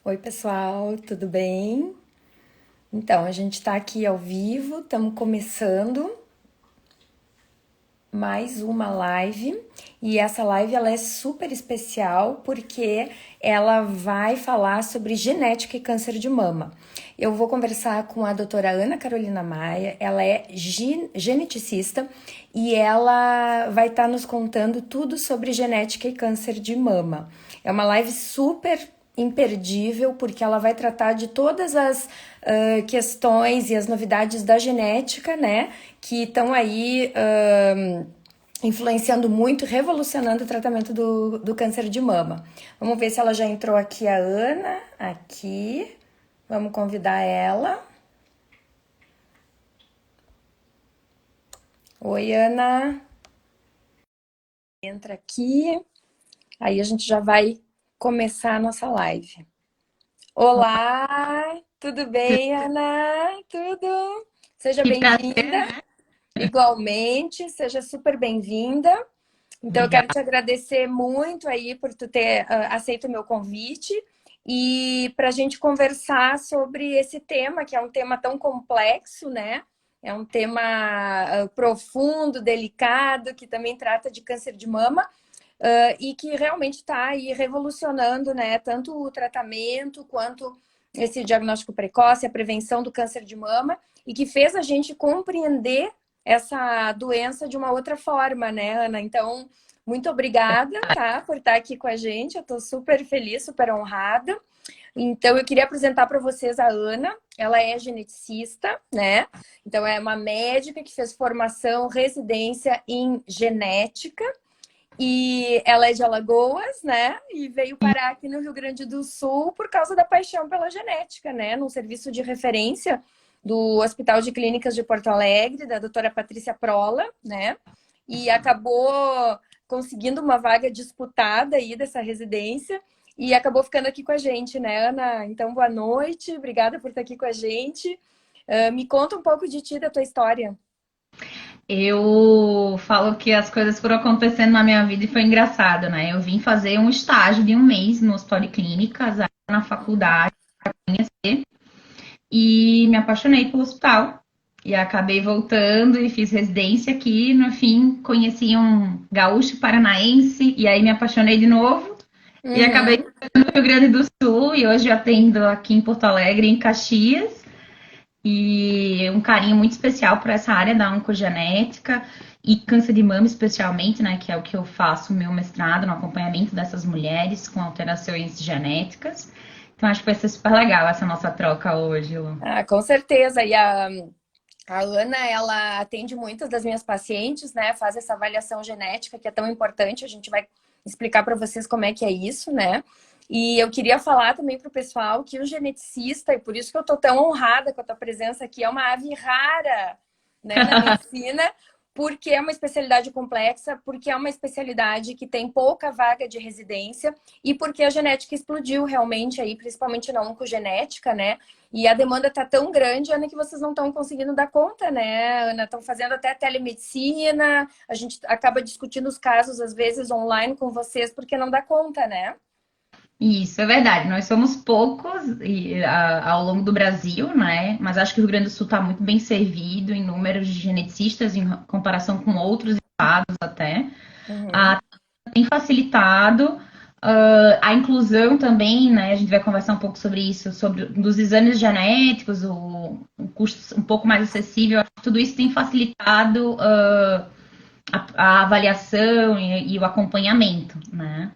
Oi, pessoal, tudo bem? Então, a gente está aqui ao vivo, estamos começando mais uma live e essa live ela é super especial porque ela vai falar sobre genética e câncer de mama. Eu vou conversar com a doutora Ana Carolina Maia, ela é geneticista e ela vai estar nos contando tudo sobre genética e câncer de mama. É uma live super imperdível porque ela vai tratar de todas as questões e as novidades da genética, né, que estão aí influenciando muito, revolucionando o tratamento do câncer de mama. Vamos ver se ela já entrou aqui, a Ana, aqui. Vamos convidar ela. Oi, Ana. Entra aqui. Aí a gente já vai começar a nossa live. Olá, tudo bem, Ana? Tudo? Seja Que prazer, bem-vinda. né? Igualmente, seja super bem-vinda. Então, eu quero Obrigada. te agradecer muito aí por tu ter aceito o meu convite e para a gente conversar sobre esse tema, que é um tema tão complexo, né? É um tema profundo, delicado, que também trata de câncer de mama e que realmente está aí revolucionando, né? Tanto o tratamento quanto esse diagnóstico precoce, a prevenção do câncer de mama, e que fez a gente compreender essa doença de uma outra forma, né, Ana? Então, muito obrigada, tá, por estar aqui com a gente. Eu estou super feliz, super honrada. Então, eu queria apresentar para vocês a Ana. Ela é geneticista, né? Então, é uma médica que fez formação, residência em genética. E ela é de Alagoas, né? E veio parar aqui no Rio Grande do Sul por causa da paixão pela genética, né? Num serviço de referência do Hospital de Clínicas de Porto Alegre, da doutora Patrícia Prola, né? E acabou conseguindo uma vaga disputada aí dessa residência e acabou ficando aqui com a gente, né, Ana? Então, boa noite, obrigada por estar aqui com a gente. Me conta um pouco de ti, da tua história. Eu falo que as coisas foram acontecendo na minha vida e foi engraçado, né? Eu vim fazer um estágio de um mês no Hospital de Clínicas, aí na faculdade, e me apaixonei pelo hospital. E acabei voltando e fiz residência aqui. No fim, conheci um gaúcho paranaense e aí me apaixonei de novo. E acabei Uhum. no Rio Grande do Sul e hoje eu atendo aqui em Porto Alegre, em Caxias. E um carinho muito especial por essa área da oncogenética e câncer de mama especialmente, né, que é o que eu faço o meu mestrado no acompanhamento dessas mulheres com alterações genéticas. Então acho que vai ser super legal essa nossa troca hoje, Lu. Ah, com certeza. A Ana, ela atende muitas das minhas pacientes, né? Faz essa avaliação genética que é tão importante. A gente vai explicar para vocês como é que é isso, né? E eu queria falar também para o pessoal que o geneticista, e por isso que eu estou tão honrada com a tua presença aqui, é uma ave rara, né, na medicina, porque é uma especialidade complexa, porque é uma especialidade que tem pouca vaga de residência e porque a genética explodiu realmente aí, principalmente na oncogenética, né? E a demanda tá tão grande, Ana, que vocês não estão conseguindo dar conta, né, Ana? Estão fazendo até telemedicina, a gente acaba discutindo os casos, às vezes, online com vocês, porque não dá conta, né? Isso, é verdade. Nós somos poucos ao longo do Brasil, né? Mas acho que o Rio Grande do Sul está muito bem servido em números de geneticistas em comparação com outros estados até. Uhum. Tem facilitado a inclusão também, né? A gente vai conversar um pouco sobre isso, sobre dos exames genéticos, o custo um pouco mais acessível. Tudo isso tem facilitado a avaliação e o acompanhamento, né?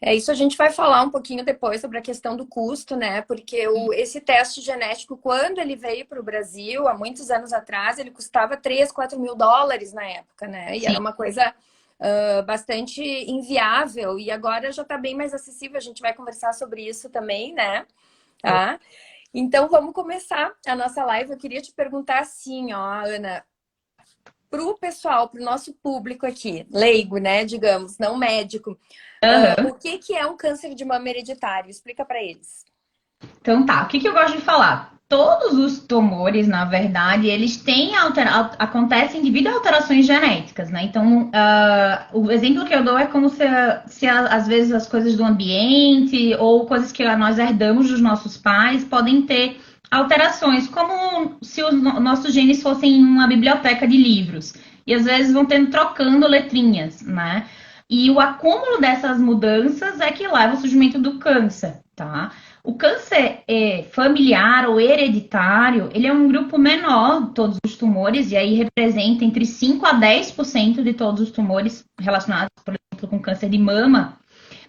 É isso, a gente vai falar um pouquinho depois sobre a questão do custo, né? Porque esse teste genético, quando ele veio para o Brasil, há muitos anos atrás, ele custava 3, 4 mil dólares na época, né? E Sim. era uma coisa bastante inviável. E agora já está bem mais acessível. A gente vai conversar sobre isso também, né? Tá? Então vamos começar a nossa live. Eu queria te perguntar assim, ó, Ana, para o pessoal, para o nosso público aqui, leigo, né? Digamos, não médico. Uhum. O que que é um câncer de mama hereditário? Explica para eles. Então tá, o que eu gosto de falar? Todos os tumores, na verdade, eles têm acontecem devido a alterações genéticas, né? Então, o exemplo que eu dou é como se às vezes as coisas do ambiente ou coisas que nós herdamos dos nossos pais podem ter alterações, como se os nossos genes fossem uma biblioteca de livros. E às vezes vão tendo trocando letrinhas, né? E o acúmulo dessas mudanças é que leva ao surgimento do câncer, tá? O câncer familiar ou hereditário, ele é um grupo menor de todos os tumores, e aí representa entre 5 a 10% de todos os tumores relacionados, por exemplo, com câncer de mama,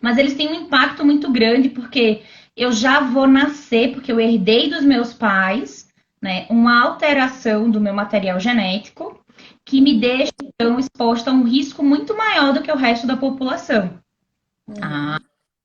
mas eles têm um impacto muito grande, porque eu já vou nascer, porque eu herdei dos meus pais, né, uma alteração do meu material genético, que me deixa, então, exposta a um risco muito maior do que o resto da população. Tá?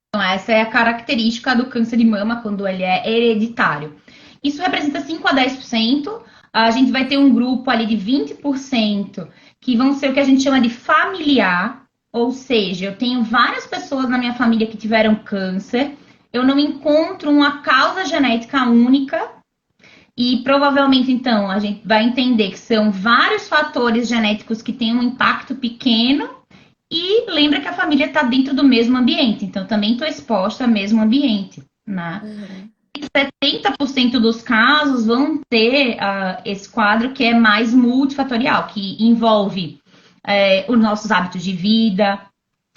Então, essa é a característica do câncer de mama quando ele é hereditário. Isso representa 5 a 10%. A gente vai ter um grupo ali de 20% que vão ser o que a gente chama de familiar, ou seja, eu tenho várias pessoas na minha família que tiveram câncer, eu não encontro uma causa genética única e provavelmente, então, a gente vai entender que são vários fatores genéticos que têm um impacto pequeno e lembra que a família está dentro do mesmo ambiente, então também estou exposta ao mesmo ambiente, né? Uhum. 70% dos casos vão ter esse quadro que é mais multifatorial, que envolve os nossos hábitos de vida,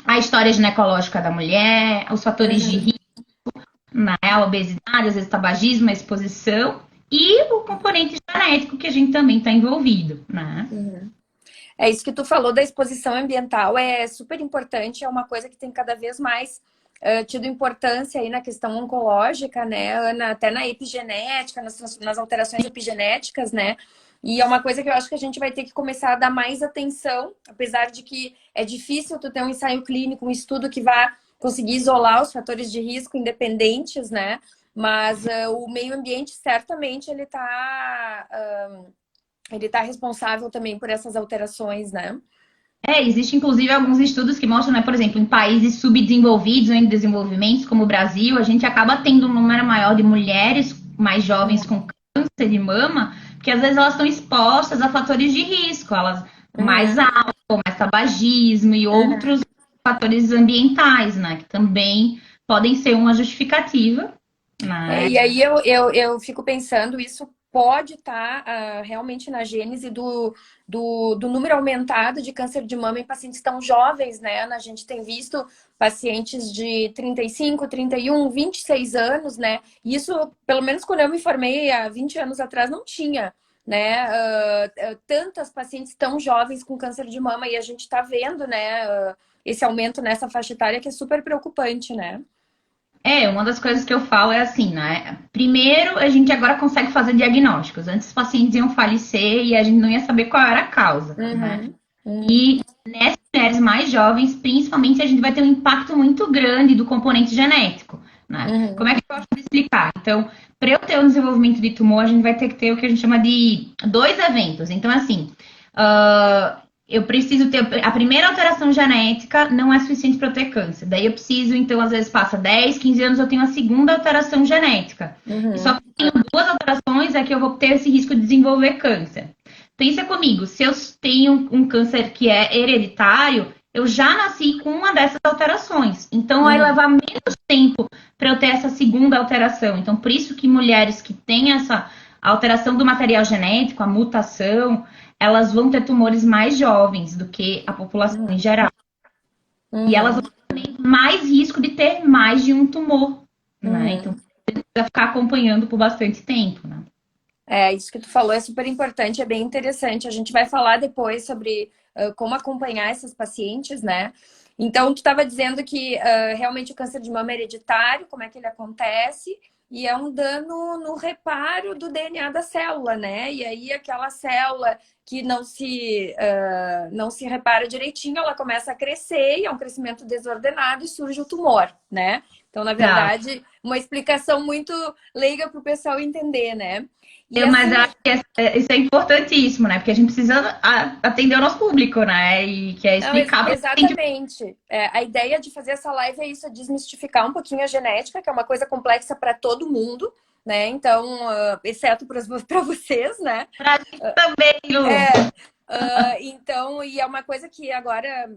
a história ginecológica da mulher, os fatores de Uhum. risco, né? A obesidade, às vezes tabagismo, a exposição e o componente genético que a gente também está envolvido, né? Uhum. É isso que tu falou da exposição ambiental, é super importante, é uma coisa que tem cada vez mais tido importância aí na questão oncológica, né, Ana? Até na epigenética, nas alterações epigenéticas, né? E é uma coisa que eu acho que a gente vai ter que começar a dar mais atenção, apesar de que é difícil tu ter um ensaio clínico, um estudo que vá conseguir isolar os fatores de risco independentes, né? Mas o meio ambiente certamente ele tá responsável também por essas alterações, né? Existe inclusive alguns estudos que mostram, né, por exemplo, em países subdesenvolvidos ou em desenvolvimento, como o Brasil, a gente acaba tendo um número maior de mulheres mais jovens com câncer de mama, porque às vezes elas estão expostas a fatores de risco, elas mais Uhum. álcool, mais tabagismo e Uhum. outros fatores ambientais, né, que também podem ser uma justificativa, né? E aí eu fico pensando, isso pode estar realmente na gênese do número aumentado de câncer de mama em pacientes tão jovens, né, Ana? A gente tem visto pacientes de 35, 31, 26 anos, né? E isso, pelo menos quando eu me formei há 20 anos atrás, não tinha, né? Tantas pacientes tão jovens com câncer de mama e a gente está vendo, né, esse aumento nessa faixa etária que é super preocupante, né? Uma das coisas que eu falo é assim, né? Primeiro, a gente agora consegue fazer diagnósticos. Antes, os pacientes iam falecer e a gente não ia saber qual era a causa, né? Uhum, uhum, E nessas mulheres mais jovens, principalmente, a gente vai ter um impacto muito grande do componente genético, né? uhum, Como é que eu posso explicar? Então, para eu ter um desenvolvimento de tumor, a gente vai ter que ter o que a gente chama de dois eventos. Então, assim, eu preciso ter a primeira alteração genética, não é suficiente para eu ter câncer. Daí eu preciso, então, às vezes passa 10, 15 anos, eu tenho a segunda alteração genética. E só uhum, que eu tenho duas alterações é que eu vou ter esse risco de desenvolver câncer. Pensa comigo, se eu tenho um câncer que é hereditário, eu já nasci com uma dessas alterações. Então, vai uhum, levar menos tempo para eu ter essa segunda alteração. Então, por isso que mulheres que têm essa alteração do material genético, a mutação, elas vão ter tumores mais jovens do que a população em uhum, geral. E elas uhum, vão ter mais risco de ter mais de um tumor, né? Então, uhum. precisa ficar acompanhando por bastante tempo, né? É, isso que tu falou é super importante, é bem interessante. A gente vai falar depois sobre como acompanhar essas pacientes, né? Então, tu estava dizendo que realmente o câncer de mama é hereditário, como é que ele acontece? E é um dano no reparo do DNA da célula, né? E aí aquela célula que não se repara direitinho, ela começa a crescer e é um crescimento desordenado e surge o tumor, né? Então, na Exato. verdade, uma explicação muito leiga para o pessoal entender, né? E Mas assim, eu acho que isso é importantíssimo, né? Porque a gente precisa atender o nosso público, né? E quer não, explicar para o paciente. exatamente. A ideia de fazer essa live é isso, é desmistificar um pouquinho a genética, que é uma coisa complexa para todo mundo, né? Então, exceto para vocês, né? Pra gente também, Lu. Então, e é uma coisa que agora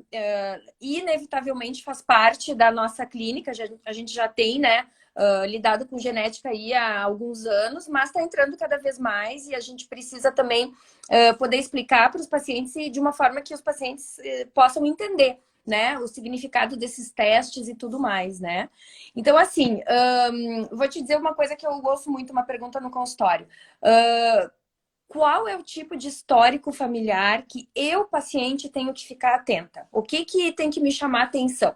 inevitavelmente faz parte da nossa clínica. A gente já tem, né, lidado com genética aí há alguns anos, mas está entrando cada vez mais e a gente precisa também poder explicar para os pacientes de uma forma que os pacientes possam entender, né, o significado desses testes e tudo mais, né? Então, assim, vou te dizer uma coisa que eu ouço muito, uma pergunta no consultório. Qual é o tipo de histórico familiar que eu, paciente, tenho que ficar atenta? O que tem que me chamar a atenção?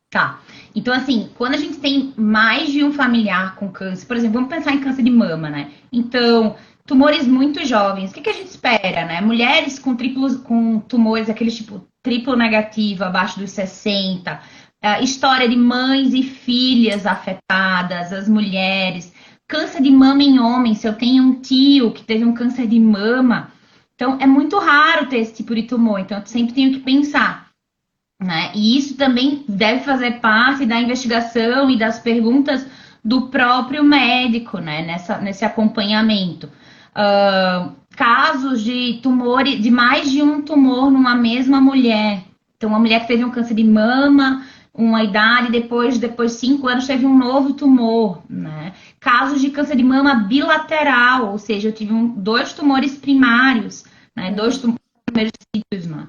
Tá. Então, assim, quando a gente tem mais de um familiar com câncer, por exemplo, vamos pensar em câncer de mama, né? Então, tumores muito jovens, o que a gente espera, né? Mulheres com tumores, aqueles tipo triplo negativo, abaixo dos 60, história de mães e filhas afetadas, as mulheres, câncer de mama em homens, se eu tenho um tio que teve um câncer de mama, então é muito raro ter esse tipo de tumor, então eu sempre tenho que pensar, né? E isso também deve fazer parte da investigação e das perguntas do próprio médico, né? Nesse acompanhamento. Casos de tumores, de mais de um tumor numa mesma mulher. Então, uma mulher que teve um câncer de mama, uma idade, depois de 5 anos, teve um novo tumor, né? Casos de câncer de mama bilateral, ou seja, eu tive dois tumores primários, né? Dois tumores primeiros sítios, né?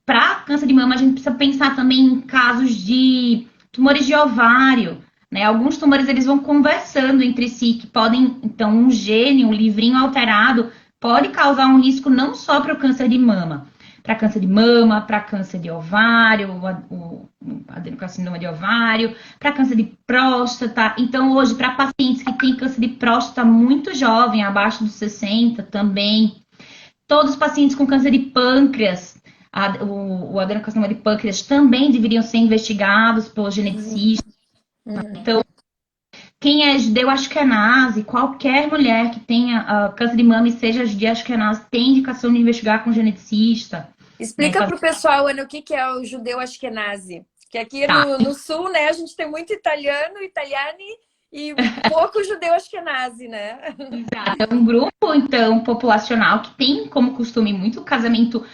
Para câncer de mama, a gente precisa pensar também em casos de tumores de ovário, né? Alguns tumores eles vão conversando entre si, que podem, então, um gene, um livrinho alterado, pode causar um risco não só para o câncer de mama, para câncer de ovário, o adenocarcinoma de ovário, para câncer de próstata. Então, hoje, para pacientes que têm câncer de próstata muito jovem, abaixo dos 60 também, todos os pacientes com câncer de pâncreas, o adenocarcinoma de pâncreas também deveriam ser investigados pelos geneticistas. Então, quem é judeu Ashkenazi, qualquer mulher que tenha câncer de mama e seja judeu Ashkenazi, tem indicação de investigar com geneticista. Explica para o pessoal, Ana, o que é o judeu Ashkenazi. Que aqui Tá. no sul, né, a gente tem muito italiano, italiani e pouco judeu Ashkenazi, né? Exato. É um grupo, então, populacional que tem como costume muito casamento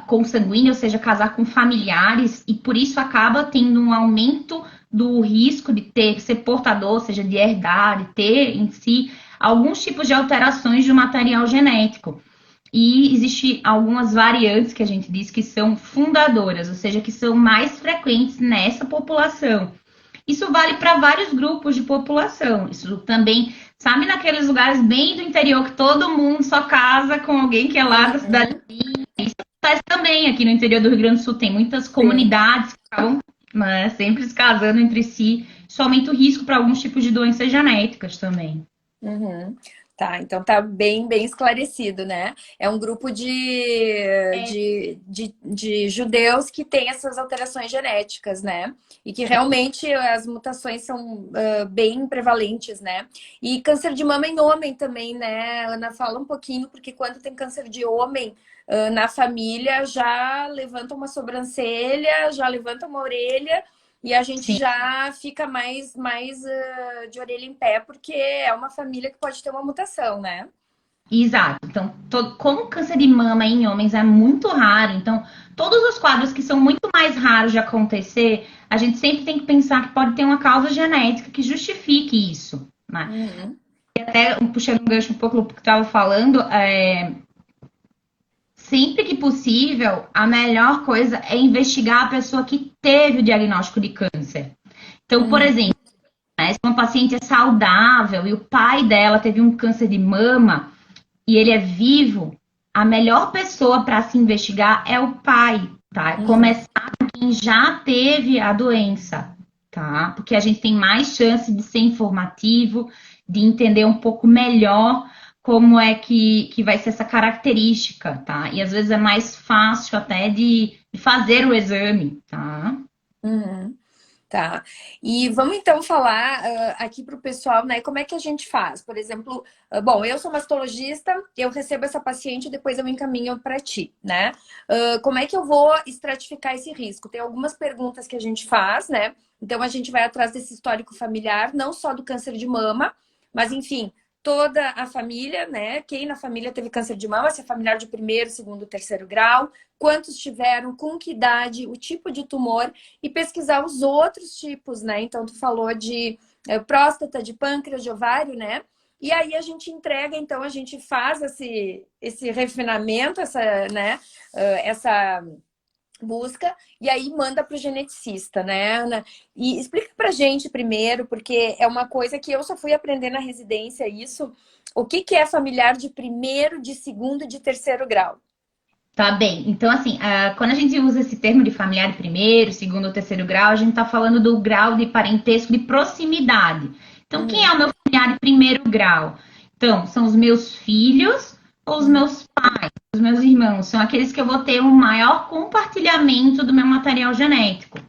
consanguíneo, ou seja, casar com familiares, e por isso acaba tendo um aumento do risco de ser portador, ou seja, de herdar, de ter em si alguns tipos de alterações do material genético. E existe algumas variantes que a gente diz que são fundadoras, ou seja, que são mais frequentes nessa população. Isso vale para vários grupos de população. Isso também, sabe, naqueles lugares bem do interior que todo mundo só casa com alguém que é lá da cidade. Isso acontece também aqui no interior do Rio Grande do Sul. Tem muitas comunidades que acabam, né, sempre se casando entre si. Isso aumenta o risco para alguns tipos de doenças genéticas também. Tá, então tá bem esclarecido, né? É um grupo de judeus que tem essas alterações genéticas, né? E que realmente as mutações são bem prevalentes, né? E câncer de mama em homem também, né? Ana, fala um pouquinho, porque quando tem câncer de homem na família, já levanta uma sobrancelha, já levanta uma orelha. E a gente Sim. já fica mais de orelha em pé, porque é uma família que pode ter uma mutação, né? Exato. Então, como câncer de mama em homens é muito raro, então todos os quadros que são muito mais raros de acontecer, a gente sempre tem que pensar que pode ter uma causa genética que justifique isso, né? E até puxando um gancho um pouco do que estava falando, sempre que possível, a melhor coisa é investigar a pessoa que teve o diagnóstico de câncer. Então, por exemplo, né, se uma paciente é saudável e o pai dela teve um câncer de mama e ele é vivo, a melhor pessoa para se investigar é o pai, tá? Começar com quem já teve a doença, tá? Porque a gente tem mais chance de ser informativo, de entender um pouco melhor como é que vai ser essa característica, tá? E às vezes é mais fácil até de fazer o exame, tá? Tá. E vamos então falar aqui para o pessoal, né? Como é que a gente faz? Por exemplo, bom, eu sou mastologista, eu recebo essa paciente e depois eu encaminho para ti, né? Como é que eu vou estratificar esse risco? Tem algumas perguntas que a gente faz, né? Então a gente vai atrás desse histórico familiar, não só do câncer de mama, mas enfim, toda a família, né? Quem na família teve câncer de mama, se é familiar de primeiro, segundo, terceiro grau, quantos tiveram, com que idade, o tipo de tumor e pesquisar os outros tipos, né? Então, tu falou de próstata, de pâncreas, de ovário, né? E aí a gente entrega, então, a gente faz esse refinamento, essa, né? Essa busca, e aí manda para o geneticista, né, Ana? E explica pra gente primeiro, porque é uma coisa que eu só fui aprender na residência, isso, o que que é familiar de primeiro, de segundo e de terceiro grau? Tá bem. Então, assim, quando a gente usa esse termo de familiar de primeiro, segundo ou terceiro grau, a gente está falando do grau de parentesco de proximidade. Então, quem é Uhum, o meu familiar de primeiro grau? Então, são os meus filhos ou os uhum, meus pais, os meus irmãos. São aqueles que eu vou ter um maior compartilhamento do meu material genético.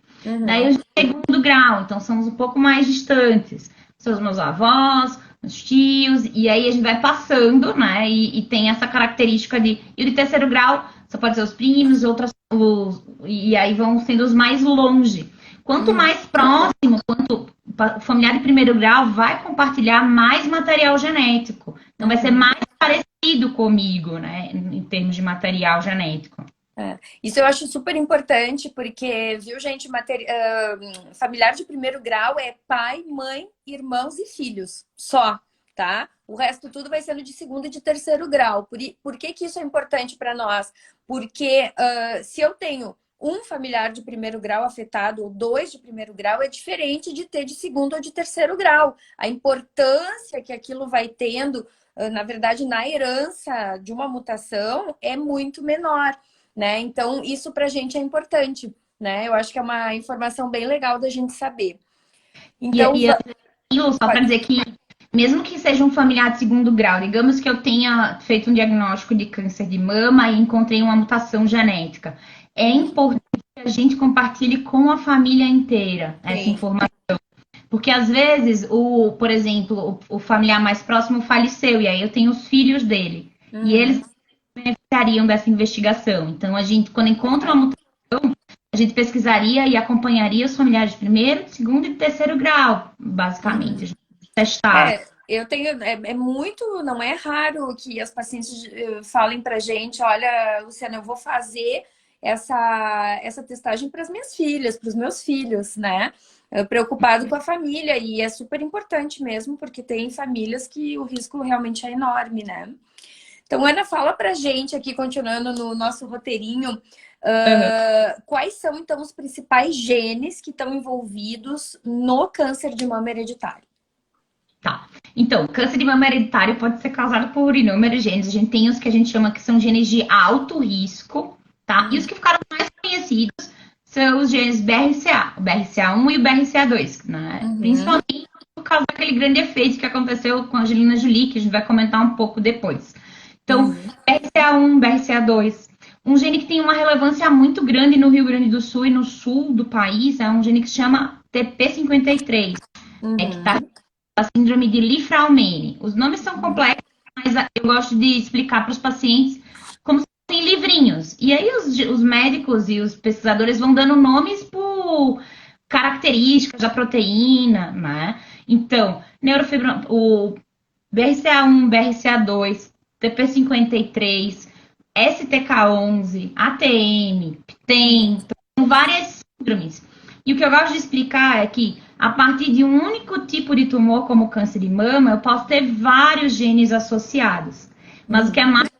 Daí, uhum, o segundo grau, então, somos um pouco mais distantes. São os meus avós, os tios, e aí a gente vai passando, né? E tem essa característica de. E o de terceiro grau só pode ser os primos, e aí vão sendo os mais longe. Quanto uhum. mais próximo, quanto o familiar de primeiro grau vai compartilhar mais material genético. Então vai ser Uhum. mais parecido comigo, né? Em termos de material genético. É. Isso eu acho super importante, porque, viu, gente, familiar de primeiro grau é pai, mãe, irmãos e filhos, só, tá? O resto tudo vai sendo de segundo e de terceiro grau. Por que que isso é importante para nós? Porque se eu tenho um familiar de primeiro grau afetado ou dois de primeiro grau, é diferente de ter de segundo ou de terceiro grau. A importância que aquilo vai tendo, na verdade, na herança de uma mutação é muito menor, né? Então, isso para a gente é importante, né? Eu acho que é uma informação bem legal da gente saber. Então, E aquilo, só para pode. dizer que, mesmo que seja um familiar de segundo grau, digamos que eu tenha feito um diagnóstico de câncer de mama e encontrei uma mutação genética, é importante que a gente compartilhe com a família inteira essa Sim. informação. Porque às vezes, por exemplo, o familiar mais próximo faleceu, e aí eu tenho os filhos dele. E eles Uhum. beneficiariam dessa investigação. Então, a gente, quando encontra uma mutação, a gente pesquisaria e acompanharia os familiares de primeiro, segundo e terceiro grau, basicamente. A Uhum. gente testar. Eu tenho, é muito, não é raro que as pacientes falem pra gente, olha, Luciana, eu vou fazer essa testagem para as minhas filhas, para os meus filhos, né? Preocupado com a família, e é super importante mesmo, porque tem famílias que o risco realmente é enorme, né? Então, Ana, fala pra gente aqui, continuando no nosso roteirinho, quais são, então, os principais genes que estão envolvidos no câncer de mama hereditário? Tá. Então, câncer de mama hereditário pode ser causado por inúmeros genes. A gente tem os que a gente chama que são genes de alto risco, tá? E os Uhum, que ficaram mais conhecidos são os genes BRCA, o BRCA1 e o BRCA2, né? uhum, Principalmente por causa daquele grande efeito que aconteceu com a Angelina Jolie, que a gente vai comentar um pouco depois. Então, uhum, BRCA1, BRCA2, um gene que tem uma relevância muito grande no Rio Grande do Sul e no sul do país, é um gene que se chama TP53, que está uhum. a síndrome de Li-Fraumeni. Os nomes são complexos, mas eu gosto de explicar para os pacientes como se fossem livrinhos. E aí os médicos e os pesquisadores vão dando nomes por características da proteína, né? Então, o BRCA1, BRCA2, TP53, STK11, ATM, PTEN, são várias síndromes. E o que eu gosto de explicar é que, a partir de um único tipo de tumor, como o câncer de mama, eu posso ter vários genes associados. Mas o que é Uhum. mais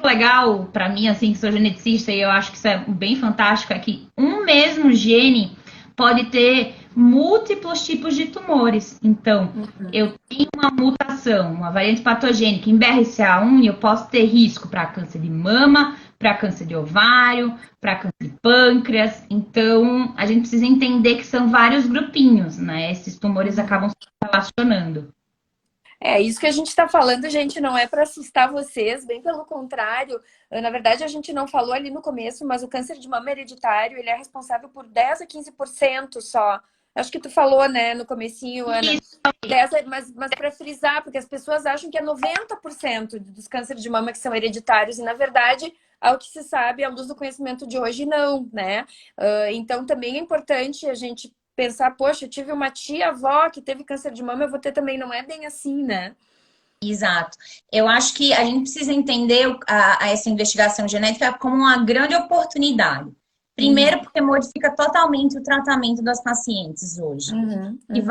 legal para mim, assim, que sou geneticista, e eu acho que isso é bem fantástico, é que um mesmo gene pode ter múltiplos tipos de tumores. Então, Uhum. eu tenho uma mutação, uma variante patogênica em BRCA1 e eu posso ter risco para câncer de mama, para câncer de ovário, para câncer de pâncreas. Então, a gente precisa entender que são vários grupinhos, né? Esses tumores Uhum. acabam se relacionando. É, isso que a gente está falando, gente, não é para assustar vocês, bem pelo contrário. Na verdade, a gente não falou ali no começo, mas o câncer de mama hereditário, ele é responsável por 10 a 15% só acho que tu falou, né, no comecinho, Ana, dessa, mas para frisar, porque as pessoas acham que é 90% dos cânceres de mama que são hereditários, e na verdade, ao que se sabe, à luz do conhecimento de hoje, não, né? Então também é importante a gente pensar, poxa, eu tive uma tia-avó que teve câncer de mama, eu vou ter também, não é bem assim, né? Exato. Eu acho que a gente precisa entender essa investigação genética como uma grande oportunidade. Primeiro, porque modifica totalmente o tratamento das pacientes hoje. Uhum, E uhum.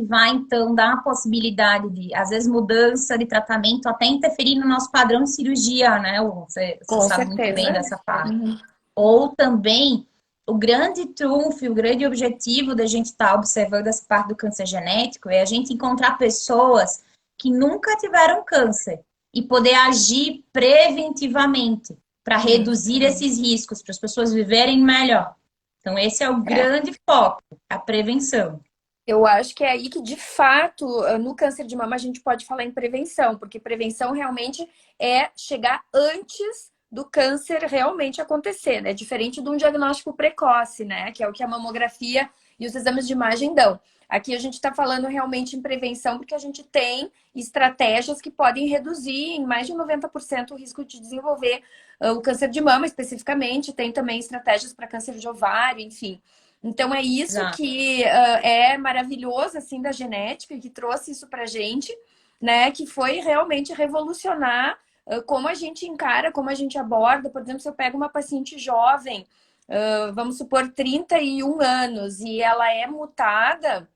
vai, então, dar a possibilidade de, às vezes, mudança de tratamento, até interferir no nosso padrão de cirurgia, né? Você Com sabe muito bem certeza. dessa parte. Uhum. Ou também, o grande trunfo, o grande objetivo da gente estar observando essa parte do câncer genético é a gente encontrar pessoas que nunca tiveram câncer e poder agir preventivamente para reduzir esses riscos, para as pessoas viverem melhor. Então, esse é o É. grande foco, a prevenção. Eu acho que é aí que, de fato, no câncer de mama a gente pode falar em prevenção, porque prevenção realmente é chegar antes do câncer realmente acontecer, né? Diferente de um diagnóstico precoce, né? Que é o que a mamografia e os exames de imagem dão. Aqui a gente está falando realmente em prevenção, porque a gente tem estratégias que podem reduzir em mais de 90% o risco de desenvolver o câncer de mama, especificamente. Tem também estratégias para câncer de ovário, enfim. Então é isso Exato. que é maravilhoso assim da genética e que trouxe isso pra gente, né? Que foi realmente revolucionar como a gente encara, como a gente aborda. Por exemplo, se eu pego uma paciente jovem, vamos supor 31 anos, e ela é mutada,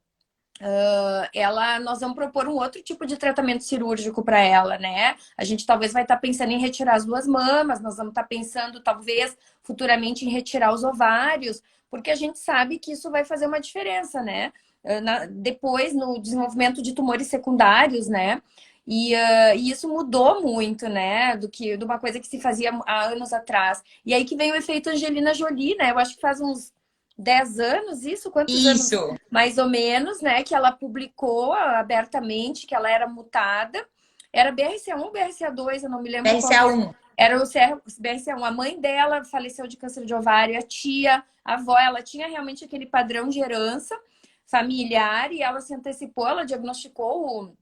nós vamos propor um outro tipo de tratamento cirúrgico para ela, né? A gente talvez vai estar pensando em retirar as duas mamas, nós vamos estar pensando talvez futuramente em retirar os ovários, porque a gente sabe que isso vai fazer uma diferença, né? Depois no desenvolvimento de tumores secundários, né? E isso mudou muito, né? De uma coisa que se fazia há anos atrás. E aí que vem o efeito Angelina Jolie, né? Eu acho que faz uns 10 anos, isso? Quantos anos? Isso. Mais ou menos, né? Que ela publicou abertamente que ela era mutada. Era BRCA1 ou BRCA2, eu não me lembro qual que era. BRCA1. Era o BRCA1. A mãe dela faleceu de câncer de ovário, a tia, a avó, ela tinha realmente aquele padrão de herança familiar e ela se antecipou, ela diagnosticou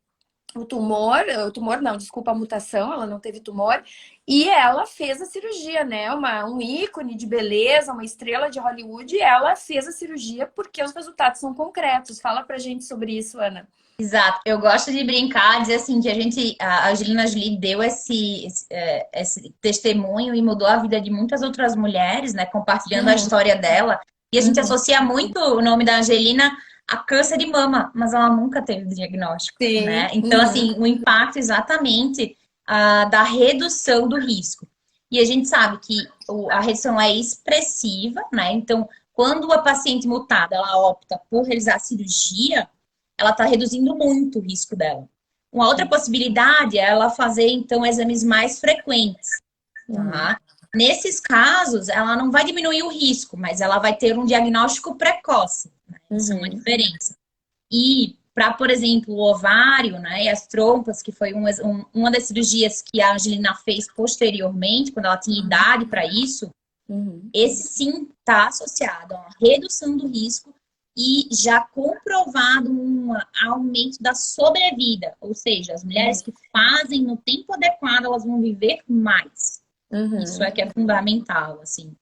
o tumor não, desculpa, a mutação, ela não teve tumor, e ela fez a cirurgia, né? Um ícone de beleza, uma estrela de Hollywood, e ela fez a cirurgia porque os resultados são concretos. Fala pra gente sobre isso, Ana. Exato. Eu gosto de brincar, dizer assim, que a Angelina Jolie deu esse testemunho e mudou a vida de muitas outras mulheres, né? Compartilhando a Uhum, história dela. E a gente uhum. associa muito o nome da Angelina a câncer de mama, mas ela nunca teve diagnóstico, né? Sim. Então, Uhum, assim, o impacto exatamente da redução do risco. E a gente sabe que a redução é expressiva, né? Então, quando a paciente mutada, ela opta por realizar a cirurgia, ela está reduzindo muito o risco dela. Uma outra possibilidade é ela fazer, então, exames mais frequentes, uhum, tá? Nesses casos, ela não vai diminuir o risco, mas ela vai ter um diagnóstico precoce, né? Isso é uma uhum, diferença. E para, por exemplo, o ovário, né, e as trompas, que foi uma das cirurgias que a Angelina fez posteriormente, quando ela tinha idade para isso, uhum. esse sim está associado a uma redução do risco e já comprovado um aumento da sobrevida. Ou seja, as mulheres que fazem no tempo adequado, elas vão viver mais. Isso é Uhum. que é fundamental, assim.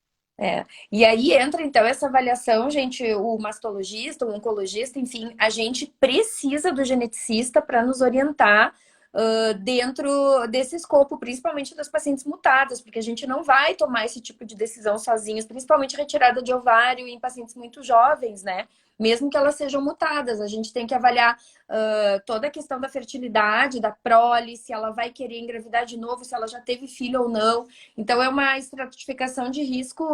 É. E aí entra então essa avaliação, gente, o mastologista, o oncologista, enfim, a gente precisa do geneticista para nos orientar dentro desse escopo, principalmente das pacientes mutadas, porque a gente não vai tomar esse tipo de decisão sozinhos, principalmente retirada de ovário em pacientes muito jovens, né? Mesmo que elas sejam mutadas, a gente tem que avaliar toda a questão da fertilidade, da prole, se ela vai querer engravidar de novo, se ela já teve filho ou não. Então, é uma estratificação de risco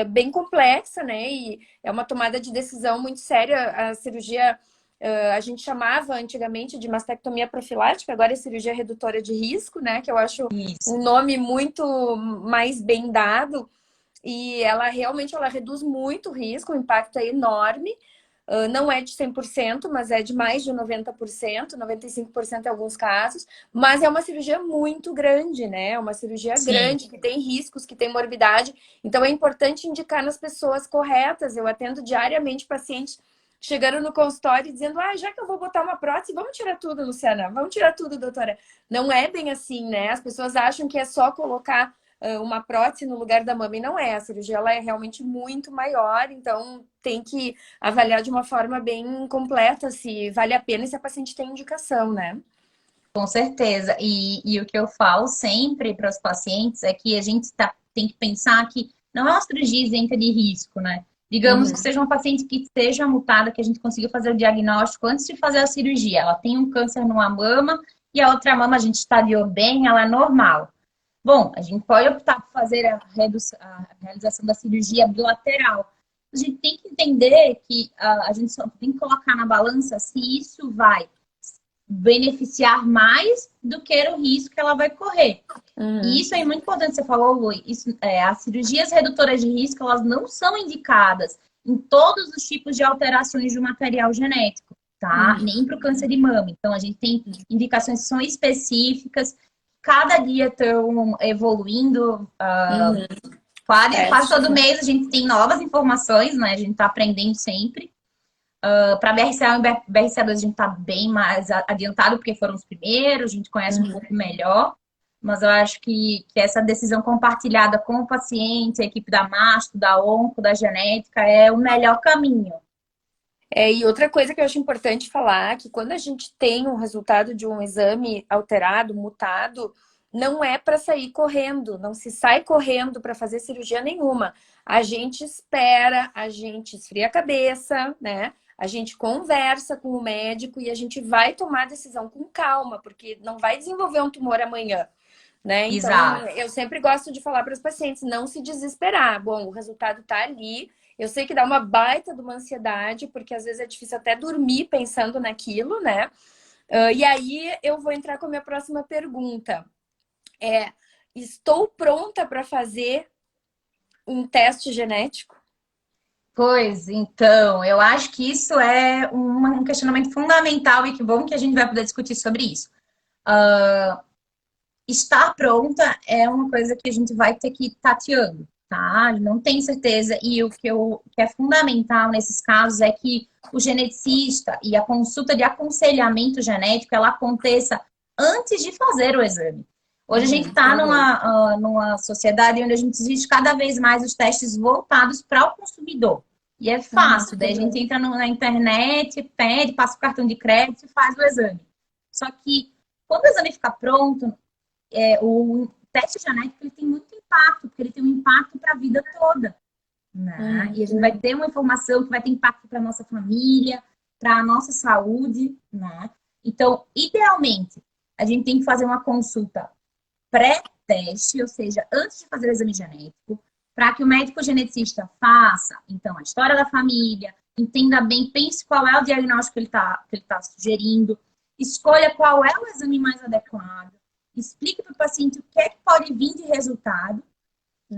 bem complexa, né? E é uma tomada de decisão muito séria. A cirurgia, a gente chamava antigamente de mastectomia profilática, agora é cirurgia redutora de risco, né? Que eu acho Isso. um nome muito mais bem dado. E ela realmente ela reduz muito o risco, o impacto é enorme. Não é de 100%, mas é de mais de 90%, 95% em alguns casos. Mas é uma cirurgia muito grande, né? É uma cirurgia Sim. grande, que tem riscos, que tem morbidade. Então é importante indicar nas pessoas corretas. Eu atendo diariamente pacientes chegando no consultório e dizendo, já que eu vou botar uma prótese, vamos tirar tudo, Luciana, vamos tirar tudo, doutora. Não é bem assim, né? As pessoas acham que é só colocar uma prótese no lugar da mama, e não é. A cirurgia ela é realmente muito maior, então tem que avaliar de uma forma bem completa se vale a pena e se a paciente tem indicação, né? Com certeza. E o que eu falo sempre para os pacientes é que a gente tem que pensar que não é uma cirurgia isenta de risco, né? Digamos que seja uma paciente que esteja mutada, que a gente consiga fazer o diagnóstico antes de fazer a cirurgia. Ela tem um câncer numa mama e a outra mama a gente estadiou bem, ela é normal. Bom, a gente pode optar por fazer a realização da cirurgia bilateral. A gente tem que entender que a gente só tem que colocar na balança se isso vai beneficiar mais do que o risco que ela vai correr. E isso é muito importante, você falou, Lu, as cirurgias redutoras de risco, elas não são indicadas em todos os tipos de alterações do material genético, tá? Nem para o câncer de mama. Então, a gente tem indicações que são específicas, cada dia estão evoluindo, quase todo mês a gente tem novas informações, né? A gente está aprendendo sempre. Para BRCA e BRCA2 a gente está bem mais adiantado, porque foram os primeiros, a gente conhece um pouco melhor, mas eu acho que essa decisão compartilhada com o paciente, a equipe da Mastro, da Onco, da genética, é o melhor caminho. E outra coisa que eu acho importante falar, que quando a gente tem um resultado de um exame alterado, mutado, não é para sair correndo, não se sai correndo para fazer cirurgia nenhuma. A gente espera, a gente esfria a cabeça, né? A gente conversa com o médico e a gente vai tomar a decisão com calma, porque não vai desenvolver um tumor amanhã, né? Então, Exato. eu sempre gosto de falar para os pacientes, não se desesperar. Bom, o resultado está ali. Eu sei que dá uma baita de uma ansiedade, porque às vezes é difícil até dormir pensando naquilo, né? E aí eu vou entrar com a minha próxima pergunta. Estou pronta para fazer um teste genético? Pois, então, eu acho que isso é um questionamento fundamental e que bom que a gente vai poder discutir sobre isso. Estar pronta é uma coisa que a gente vai ter que ir tateando, tá? Não tenho certeza. E o que é fundamental nesses casos é que o geneticista e a consulta de aconselhamento genético, ela aconteça antes de fazer o exame. Hoje a gente está numa sociedade onde a gente exige cada vez mais os testes voltados para o consumidor. E é fácil, daí a gente entra na internet, pede, passa o cartão de crédito e faz o exame. Só que quando o exame ficar pronto, o teste genético ele tem muito impacto, porque ele tem um impacto para a vida toda. Né? E a gente vai ter uma informação que vai ter impacto para a nossa família, para a nossa saúde. Né? Então, idealmente, a gente tem que fazer uma consulta pré-teste, ou seja, antes de fazer o exame genético, para que o médico geneticista faça, então, a história da família, entenda bem, pense qual é o diagnóstico que ele tá sugerindo, escolha qual é o exame mais adequado, explique para o paciente o que é que pode vir de resultado,